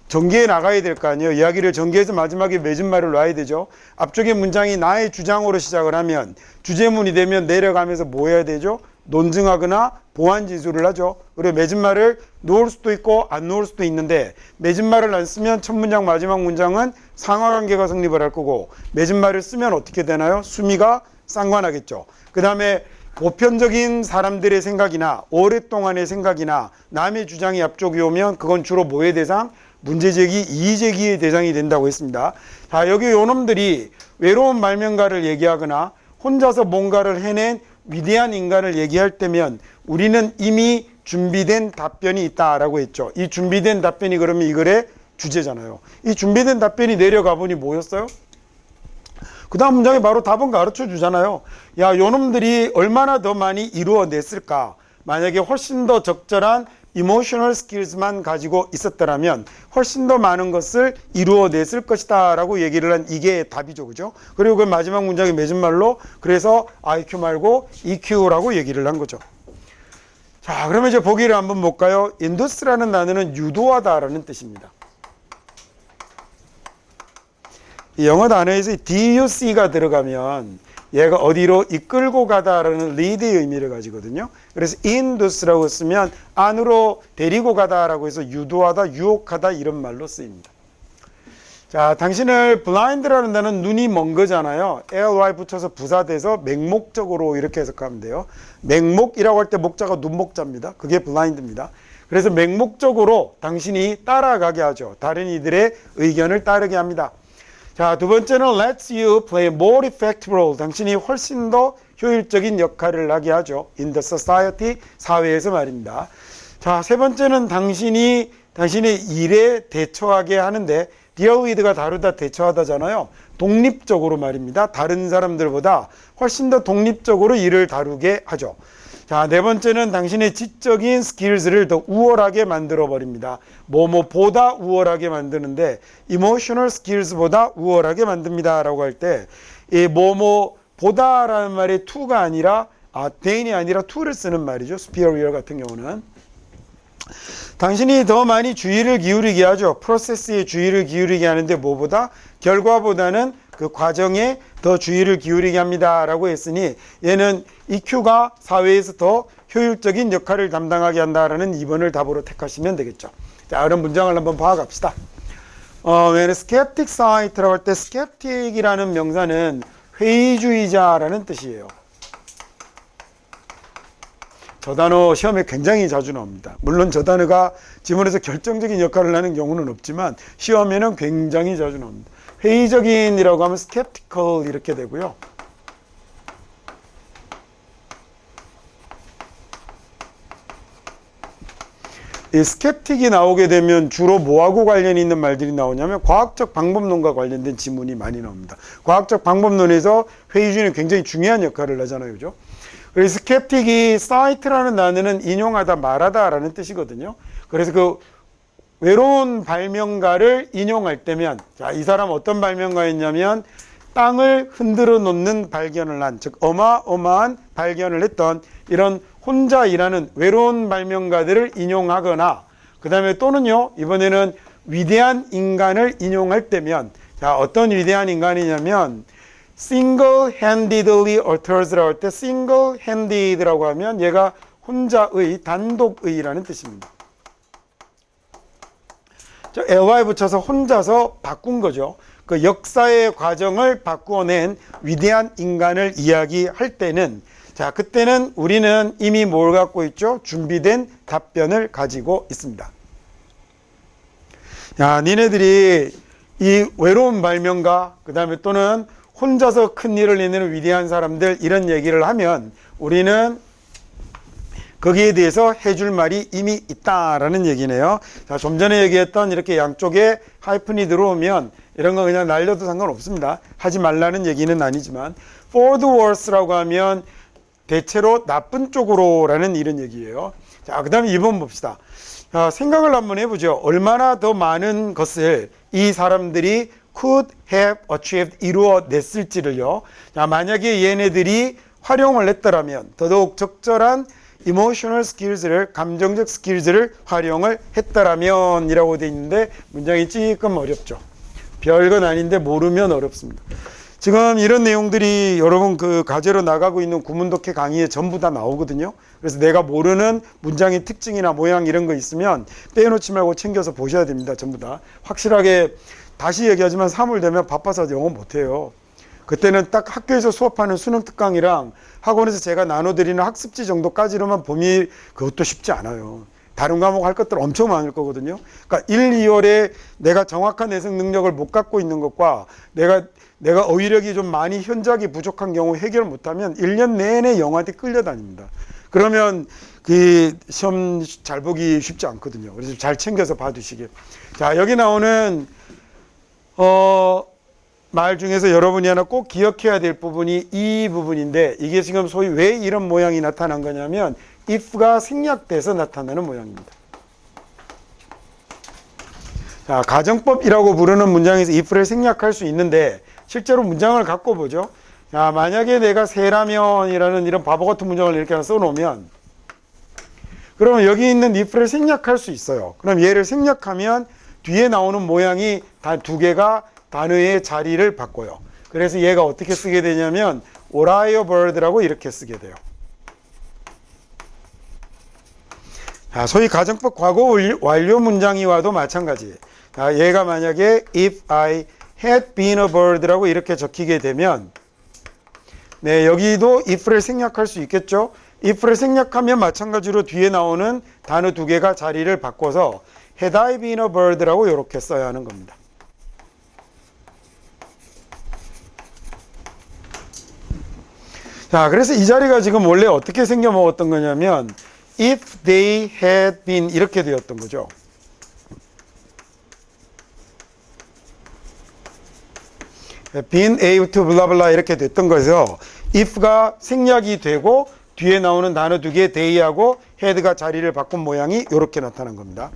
전개해 나가야 될 거 아니에요. 이야기를 전개해서 마지막에 맺은 말을 놔야 되죠. 앞쪽에 문장이 나의 주장으로 시작을 하면 주제문이 되면 내려가면서 뭐 해야 되죠? 논증하거나 보완 진술을 하죠. 그리고 맺은 말을 놓을 수도 있고 안 놓을 수도 있는데 맺은 말을 안 쓰면 첫 문장 마지막 문장은 상하관계가 성립을 할 거고 맺은 말을 쓰면 어떻게 되나요? 수미가 쌍관하겠죠. 그 다음에 보편적인 사람들의 생각이나 오랫동안의 생각이나 남의 주장이 앞쪽에 오면 그건 주로 뭐의 대상? 문제제기, 이의제기의 대상이 된다고 했습니다. 자, 여기 요놈들이 외로운 발명가를 얘기하거나 혼자서 뭔가를 해낸 위대한 인간을 얘기할 때면 우리는 이미 준비된 답변이 있다라고 했죠. 이 준비된 답변이 그러면 이 글의 주제잖아요. 이 준비된 답변이 내려가 보니 뭐였어요? 그 다음 문장에 바로 답은 가르쳐 주잖아요. 야, 요놈들이 얼마나 더 많이 이루어냈을까? 만약에 훨씬 더 적절한 emotional skills만 가지고 있었더라면 훨씬 더 많은 것을 이루어냈을 것이다 라고 얘기를 한 이게 답이죠. 그죠? 그리고 그 마지막 문장이 맺은 말로 그래서 IQ 말고 EQ라고 얘기를 한 거죠. 자, 그러면 이제 보기를 한번 볼까요? induce라는 단어는 유도하다라는 뜻입니다. 이 영어 단어에서 DUC가 들어가면 얘가 어디로 이끌고 가다라는 lead의 의미를 가지거든요. 그래서 induce라고 쓰면 안으로 데리고 가다라고 해서 유도하다, 유혹하다 이런 말로 쓰입니다. 자, 당신을 blind라는 단어는 눈이 먼 거잖아요. ly 붙여서 부사돼서 맹목적으로 이렇게 해석하면 돼요. 맹목이라고 할 때 목자가 눈목자입니다. 그게 blind입니다. 그래서 맹목적으로 당신이 따라가게 하죠. 다른 이들의 의견을 따르게 합니다. 자, 두 번째는 lets you play more effective role. 당신이 훨씬 더 효율적인 역할을 하게 하죠. in the society, 사회에서 말입니다. 자, 세 번째는 당신의 일에 대처하게 하는데 deal with가 다루다, 대처하다잖아요. 독립적으로 말입니다. 다른 사람들보다 훨씬 더 독립적으로 일을 다루게 하죠. 자, 네 번째는 당신의 지적인 스킬스를 더 우월하게 만들어 버립니다. 뭐뭐보다 우월하게 만드는데 emotional skills보다 우월하게 만듭니다 라고 할 때 이 뭐뭐보다라는 말이 to가 아니라 than이 아니라 to를 쓰는 말이죠. superior 같은 경우는 당신이 더 많이 주의를 기울이게 하죠. 프로세스에 주의를 기울이게 하는데 뭐보다? 결과보다는 그 과정에 더 주의를 기울이게 합니다 라고 했으니 얘는 EQ가 사회에서 더 효율적인 역할을 담당하게 한다라는 2번을 답으로 택하시면 되겠죠. 자, 그럼 문장을 한번 봐갑시다. when skeptic side라고 할 때 skeptic이라는 명사는 회의주의자라는 뜻이에요. 저 단어 시험에 굉장히 자주 나옵니다. 물론 저 단어가 지문에서 결정적인 역할을 하는 경우는 없지만 시험에는 굉장히 자주 나옵니다. 회의적인이라고 하면 skeptical 이렇게 되고요. 이 skeptic이 나오게 되면 주로 뭐하고 관련이 있는 말들이 나오냐면 과학적 방법론과 관련된 지문이 많이 나옵니다. 과학적 방법론에서 회의주의는 굉장히 중요한 역할을 하잖아요. 그죠? 그래서 skeptic이 cite라는 단어는 인용하다, 말하다라는 뜻이거든요. 그래서 그 외로운 발명가를 인용할 때면 자, 이 사람 어떤 발명가였냐면 땅을 흔들어 놓는 발견을 한, 즉 어마어마한 발견을 했던 이런 혼자 일하는 외로운 발명가들을 인용하거나 그 다음에 또는요 이번에는 위대한 인간을 인용할 때면 자, 어떤 위대한 인간이냐면 single-handedly author라고 할 때 single-handed라고 하면 얘가 혼자의, 단독의라는 뜻입니다. ly 붙여서 혼자서 바꾼 거죠. 그 역사의 과정을 바꾸어낸 위대한 인간을 이야기할 때는 자, 그때는 우리는 이미 뭘 갖고 있죠? 준비된 답변을 가지고 있습니다. 야, 니네들이 이 외로운 발명가, 그 다음에 또는 혼자서 큰 일을 이내는 위대한 사람들 이런 얘기를 하면 우리는 거기에 대해서 해줄 말이 이미 있다라는 얘기네요. 자, 좀 전에 얘기했던 이렇게 양쪽에 하이픈이 들어오면 이런 거 그냥 날려도 상관없습니다. 하지 말라는 얘기는 아니지만 for the worse라고 하면 대체로 나쁜 쪽으로라는 이런 얘기예요. 자, 그 다음에 2번 봅시다. 자, 생각을 한번 해보죠. 얼마나 더 많은 것을 이 사람들이 could have achieved, 이루어냈을지를요. 자, 만약에 얘네들이 활용을 했더라면 더더욱 적절한 emotional skills를, 감정적 skills를 활용을 했더라면 이라고 돼 있는데 문장이 조금 어렵죠. 별건 아닌데 모르면 어렵습니다. 지금 이런 내용들이 여러분 그 과제로 나가고 있는 구문독해 강의에 전부 다 나오거든요. 그래서 내가 모르는 문장의 특징이나 모양 이런 거 있으면 빼놓지 말고 챙겨서 보셔야 됩니다. 전부 다. 확실하게 다시 얘기하지만 3월 되면 바빠서 영어 못해요. 그때는 딱 학교에서 수업하는 수능 특강이랑 학원에서 제가 나눠드리는 학습지 정도까지로만 범위 그것도 쉽지 않아요. 다른 과목 할 것들 엄청 많을 거거든요. 그러니까 1, 2월에 내가 정확한 해석 능력을 못 갖고 있는 것과 내가 어휘력이 좀 많이 현저하게 부족한 경우 해결 못하면 1년 내내 영어한테 끌려다닙니다. 그러면 그 시험 잘 보기 쉽지 않거든요. 그래서 잘 챙겨서 봐두시길. 자, 여기 나오는 말 중에서 여러분이 하나 꼭 기억해야 될 부분이 이 부분인데 이게 지금 소위 왜 이런 모양이 나타난 거냐면 if가 생략돼서 나타나는 모양입니다. 자, 가정법이라고 부르는 문장에서 if를 생략할 수 있는데 실제로 문장을 갖고 보죠. 자, 만약에 내가 새라면이라는 이런 바보 같은 문장을 이렇게 하나 써놓으면 그러면 여기 있는 if를 생략할 수 있어요. 그럼 얘를 생략하면 뒤에 나오는 모양이 두 개가 단어의 자리를 바꿔요. 그래서 얘가 어떻게 쓰게 되냐면 오라이어 bird라고 이렇게 쓰게 돼요. 자, 소위 가정법 과거 완료 문장이 와도 마찬가지. 자, 얘가 만약에 if I had been a bird라고 이렇게 적히게 되면 네, 여기도 if를 생략할 수 있겠죠. if를 생략하면 마찬가지로 뒤에 나오는 단어 두 개가 자리를 바꿔서 had I been a bird라고 이렇게 써야 하는 겁니다. 자, 그래서 이 자리가 지금 원래 어떻게 생겨 먹었던 거냐면 if they had been 이렇게 되었던 거죠. been able to blah blah 이렇게 됐던 거죠. if가 생략이 되고 뒤에 나오는 단어 두 개 they하고 had가 자리를 바꾼 모양이 이렇게 나타난 겁니다.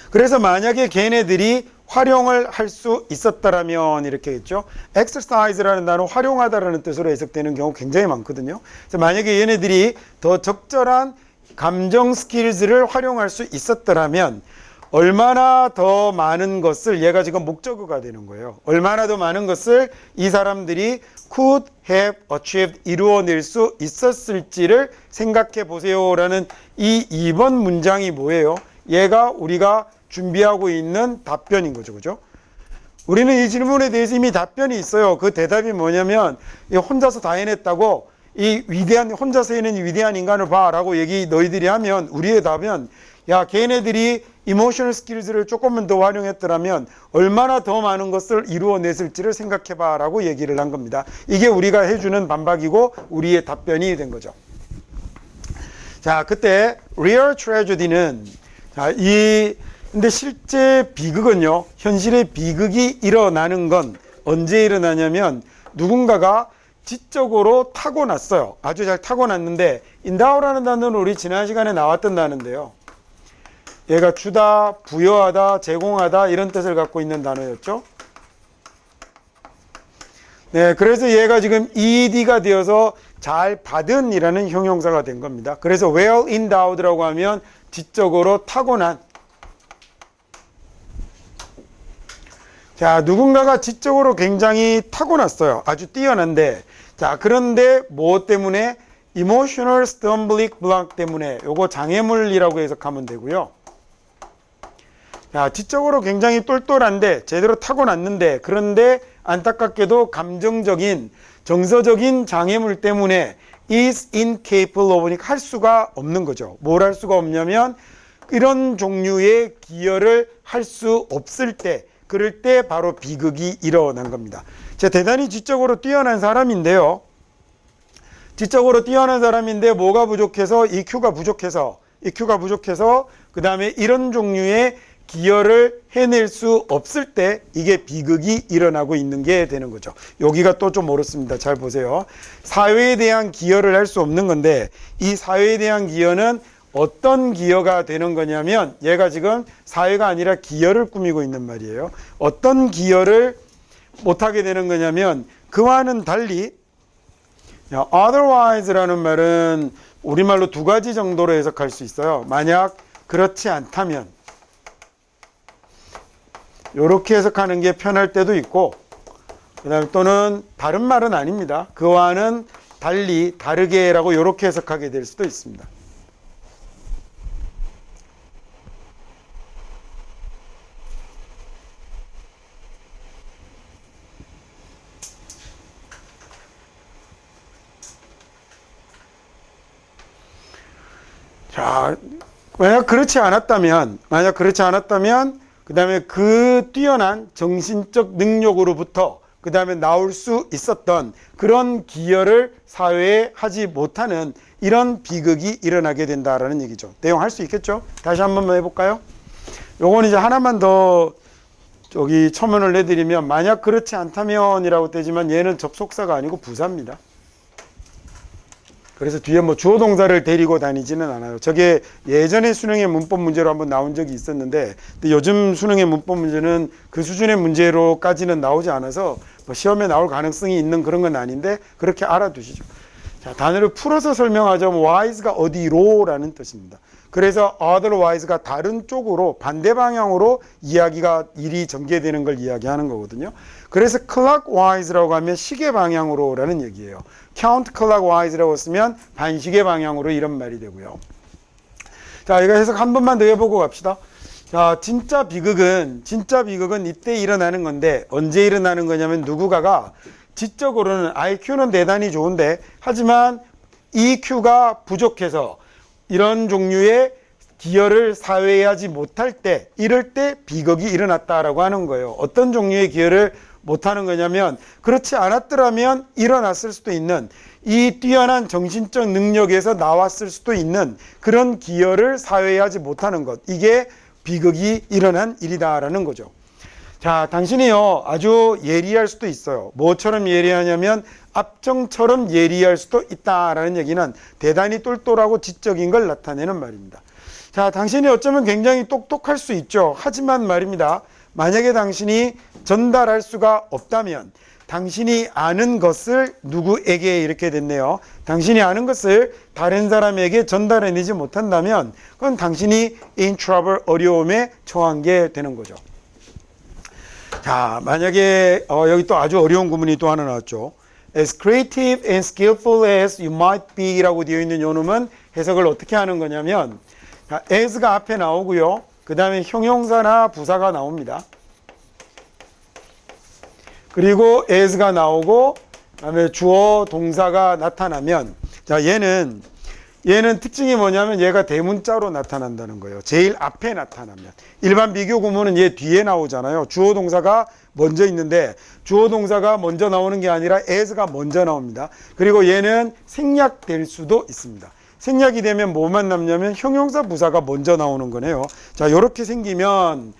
그래서 만약에 걔네들이 활용을 할 수 있었다라면 이렇게 했죠. exercise라는 단어 활용하다라는 뜻으로 해석되는 경우 굉장히 많거든요. 그래서 만약에 얘네들이 더 적절한 감정 스킬즈를 활용할 수 있었더라면 얼마나 더 많은 것을 얘가 지금 목적어가 되는 거예요. 얼마나 더 많은 것을 이 사람들이 could have achieved 이루어낼 수 있었을지를 생각해 보세요라는 이 2번 문장이 뭐예요? 얘가 우리가 준비하고 있는 답변인 거죠. 그죠? 우리는 이 질문에 대해서 이미 답변이 있어요. 그 대답이 뭐냐면 혼자서 다 해냈다고 이 위대한 혼자서 해낸 위대한 인간을 봐라고 얘기 너희들이 하면 우리의 답은 야 걔네들이 이모셔널 스킬즈를 조금만 더 활용했더라면 얼마나 더 많은 것을 이루어냈을지를 생각해봐 라고 얘기를 한 겁니다. 이게 우리가 해주는 반박이고 우리의 답변이 된 거죠. 자, 그때 real tragedy는 근데 실제 비극은요, 현실의 비극이 일어나는 건 언제 일어나냐면 누군가가 지적으로 타고났어요. 아주 잘 타고났는데 endow라는 단어는 우리 지난 시간에 나왔던 단어인데요. 얘가 주다, 부여하다, 제공하다 이런 뜻을 갖고 있는 단어였죠. 네, 그래서 얘가 지금 ED가 되어서 잘 받은 이라는 형용사가 된 겁니다. 그래서 well endowed라고 하면 지적으로 타고난. 자, 누군가가 지적으로 굉장히 타고났어요. 아주 뛰어난데. 자, 그런데 뭐 때문에? emotional stumbling block 때문에. 요거 장애물이라고 해석하면 되고요. 자, 지적으로 굉장히 똘똘한데 제대로 타고났는데 그런데 안타깝게도 감정적인 정서적인 장애물 때문에 is incapable of 할 수가 없는 거죠. 뭘 할 수가 없냐면 이런 종류의 기여를 할 수 없을 때 그럴 때 바로 비극이 일어난 겁니다. 제가 대단히 지적으로 뛰어난 사람인데요. 지적으로 뛰어난 사람인데 뭐가 부족해서 EQ가 부족해서 그 다음에 이런 종류의 기여를 해낼 수 없을 때 이게 비극이 일어나고 있는 게 되는 거죠. 여기가 또 좀 어렵습니다. 잘 보세요. 사회에 대한 기여를 할 수 없는 건데 이 사회에 대한 기여는 어떤 기여가 되는 거냐면 얘가 지금 사회가 아니라 기여를 꾸미고 있는 말이에요. 어떤 기여를 못하게 되는 거냐면 그와는 달리 otherwise라는 말은 우리말로 두 가지 정도로 해석할 수 있어요. 만약 그렇지 않다면 이렇게 해석하는 게 편할 때도 있고 그다음에 또는 다른 말은 아닙니다. 그와는 달리 다르게라고 이렇게 해석하게 될 수도 있습니다. 자, 만약 그렇지 않았다면 그 다음에 그 뛰어난 정신적 능력으로부터 그 다음에 나올 수 있었던 그런 기여를 사회에 하지 못하는 이런 비극이 일어나게 된다라는 얘기죠. 내용 할 수 있겠죠? 다시 한번 해볼까요? 요건 이제 하나만 더 첨언을 해드리면 만약 그렇지 않다면 이라고 되지만 얘는 접속사가 아니고 부사입니다. 그래서 뒤에 뭐 주어 동사를 데리고 다니지는 않아요. 저게 예전에 수능의 문법 문제로 한번 나온 적이 있었는데, 근데 요즘 수능의 문법 문제는 그 수준의 문제로까지는 나오지 않아서 뭐 시험에 나올 가능성이 있는 그런 건 아닌데 그렇게 알아두시죠. 자, 단어를 풀어서 설명하자면 wise가 어디로라는 뜻입니다. 그래서 otherwise가 다른 쪽으로 반대 방향으로 일이 전개되는 걸 이야기하는 거거든요. 그래서 clockwise라고 하면 시계 방향으로라는 얘기예요. counterclockwise라고 쓰면 반시계 방향으로 이런 말이 되고요. 자, 이거 해석 한 번만 더 해보고 갑시다. 자, 진짜 비극은 이때 일어나는 건데 언제 일어나는 거냐면 누구가가 지적으로는 IQ는 대단히 좋은데 하지만 EQ가 부족해서 이런 종류의 기여를 사회에 하지 못할 때, 이럴 때 비극이 일어났다라고 하는 거예요. 어떤 종류의 기여를 못하는 거냐면 그렇지 않았더라면 일어났을 수도 있는 이 뛰어난 정신적 능력에서 나왔을 수도 있는 그런 기여를 사회에 하지 못하는 것, 이게 비극이 일어난 일이다라는 거죠. 자, 당신이요 아주 예리할 수도 있어요. 뭐처럼 예리하냐면 압정처럼 예리할 수도 있다라는 얘기는 대단히 똘똘하고 지적인 걸 나타내는 말입니다. 자, 당신이 어쩌면 굉장히 똑똑할 수 있죠. 하지만 말입니다, 만약에 당신이 전달할 수가 없다면, 당신이 아는 것을 누구에게, 이렇게 됐네요. 당신이 아는 것을 다른 사람에게 전달해내지 못한다면 그건 당신이 in trouble, 어려움에 처한 게 되는 거죠. 자, 만약에 여기 또 아주 어려운 구문이 또 하나 나왔죠. As creative and skillful as you might be 라고 되어 있는 요 놈은 해석을 어떻게 하는 거냐면, 자, as가 앞에 나오고요. 그 다음에 형용사나 부사가 나옵니다. 그리고 as가 나오고 그 다음에 주어 동사가 나타나면, 자, 얘는 특징이 뭐냐면 얘가 대문자로 나타난다는 거예요. 제일 앞에 나타나면. 일반 비교 구문은 얘 뒤에 나오잖아요. 주어 동사가 먼저 있는데 주어 동사가 먼저 나오는 게 아니라 as가 먼저 나옵니다. 그리고 얘는 생략될 수도 있습니다. 생략이 되면 뭐만 남냐면 형용사 부사가 먼저 나오는 거네요. 자, 이렇게 생기면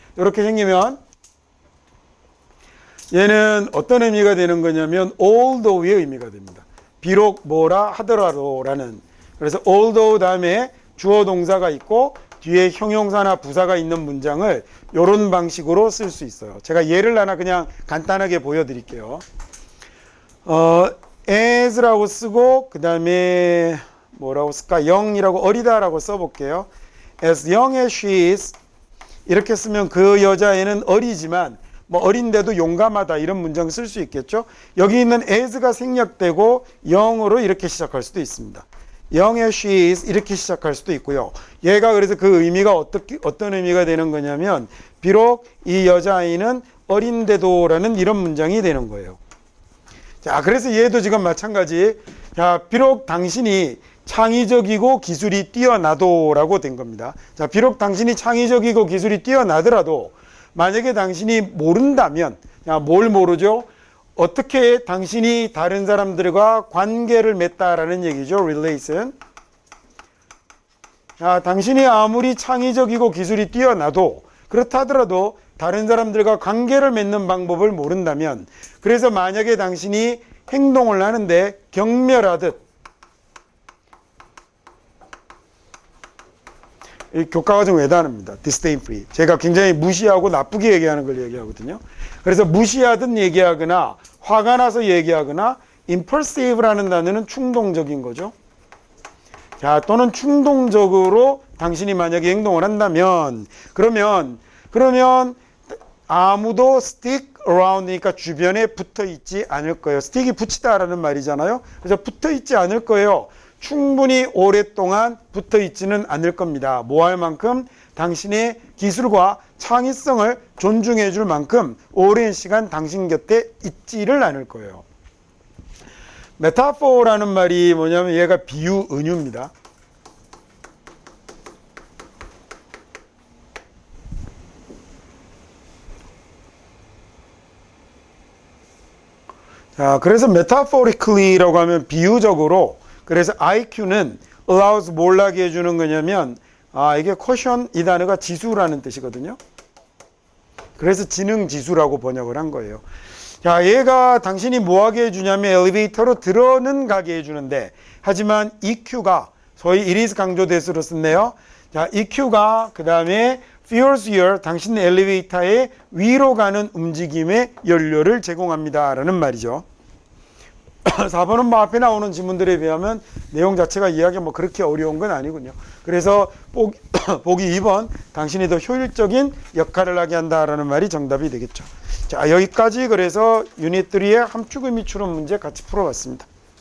얘는 어떤 의미가 되는 거냐면 although의 의미가 됩니다. 비록 뭐라 하더라도라는. 그래서 although 다음에 주어 동사가 있고 뒤에 형용사나 부사가 있는 문장을 이런 방식으로 쓸 수 있어요. 제가 예를 하나 그냥 간단하게 보여드릴게요. as라고 쓰고 그 다음에 뭐라고 쓸까? young이라고, 어리다라고 써볼게요. as young as she is, 이렇게 쓰면 그 여자애는 어리지만 뭐 어린데도 용감하다, 이런 문장 쓸 수 있겠죠. 여기 있는 as가 생략되고 young으로 이렇게 시작할 수도 있습니다. young as she is 이렇게 시작할 수도 있고요. 얘가 그래서 그 의미가 어떤 의미가 되는 거냐면 비록 이 여자아이는 어린데도라는 이런 문장이 되는 거예요. 자, 그래서 얘도 지금 마찬가지. 자, 비록 당신이 창의적이고 기술이 뛰어나도라고 된 겁니다. 자, 비록 당신이 창의적이고 기술이 뛰어나더라도 만약에 당신이 모른다면, 야, 뭘 모르죠? 어떻게 당신이 다른 사람들과 관계를 맺다라는 얘기죠. relation. 자, 당신이 아무리 창의적이고 기술이 뛰어나도 그렇다 하더라도 다른 사람들과 관계를 맺는 방법을 모른다면, 그래서 만약에 당신이 행동을 하는데 경멸하듯, 이 교과과정 외단어입니다. disdainfully. 제가 굉장히 무시하고 나쁘게 얘기하는 걸 얘기하거든요. 그래서 무시하듯 얘기하거나 화가 나서 얘기하거나 impulsive라는 단어는 충동적인 거죠. 자, 또는 충동적으로 당신이 만약에 행동을 한다면 그러면 아무도 stick around니까 주변에 붙어 있지 않을 거예요. stick이 붙이다라는 말이잖아요. 그래서 붙어 있지 않을 거예요. 충분히 오랫동안 붙어 있지는 않을 겁니다. 뭐 할 만큼? 당신의 기술과 창의성을 존중해 줄 만큼 오랜 시간 당신 곁에 있지를 않을 거예요. 메타포라는 말이 뭐냐면 얘가 비유, 은유입니다. 자, 그래서 metaphorically라고 하면 비유적으로, 그래서 IQ는 allows 몰라게 해주는 거냐면, 이게 quotient, 이 단어가 지수라는 뜻이거든요. 그래서 지능 지수라고 번역을 한 거예요. 자, 얘가 당신이 뭐 하게 해주냐면 엘리베이터로 들어는 가게 해주는데, 하지만 EQ가 소위 it is 강조대수로 썼네요. 자, EQ가 그 다음에 fuels your 당신 엘리베이터의 위로 가는 움직임의 연료를 제공합니다 라는 말이죠. 4번은 뭐 앞에 나오는 지문들에 비하면 내용 자체가 이해하기 뭐 그렇게 어려운 건 아니군요. 그래서 보기 2번 당신이 더 효율적인 역할을 하게 한다라는 말이 정답이 되겠죠. 자, 여기까지 그래서 유닛 3의 함축의 미추론 문제 같이 풀어봤습니다.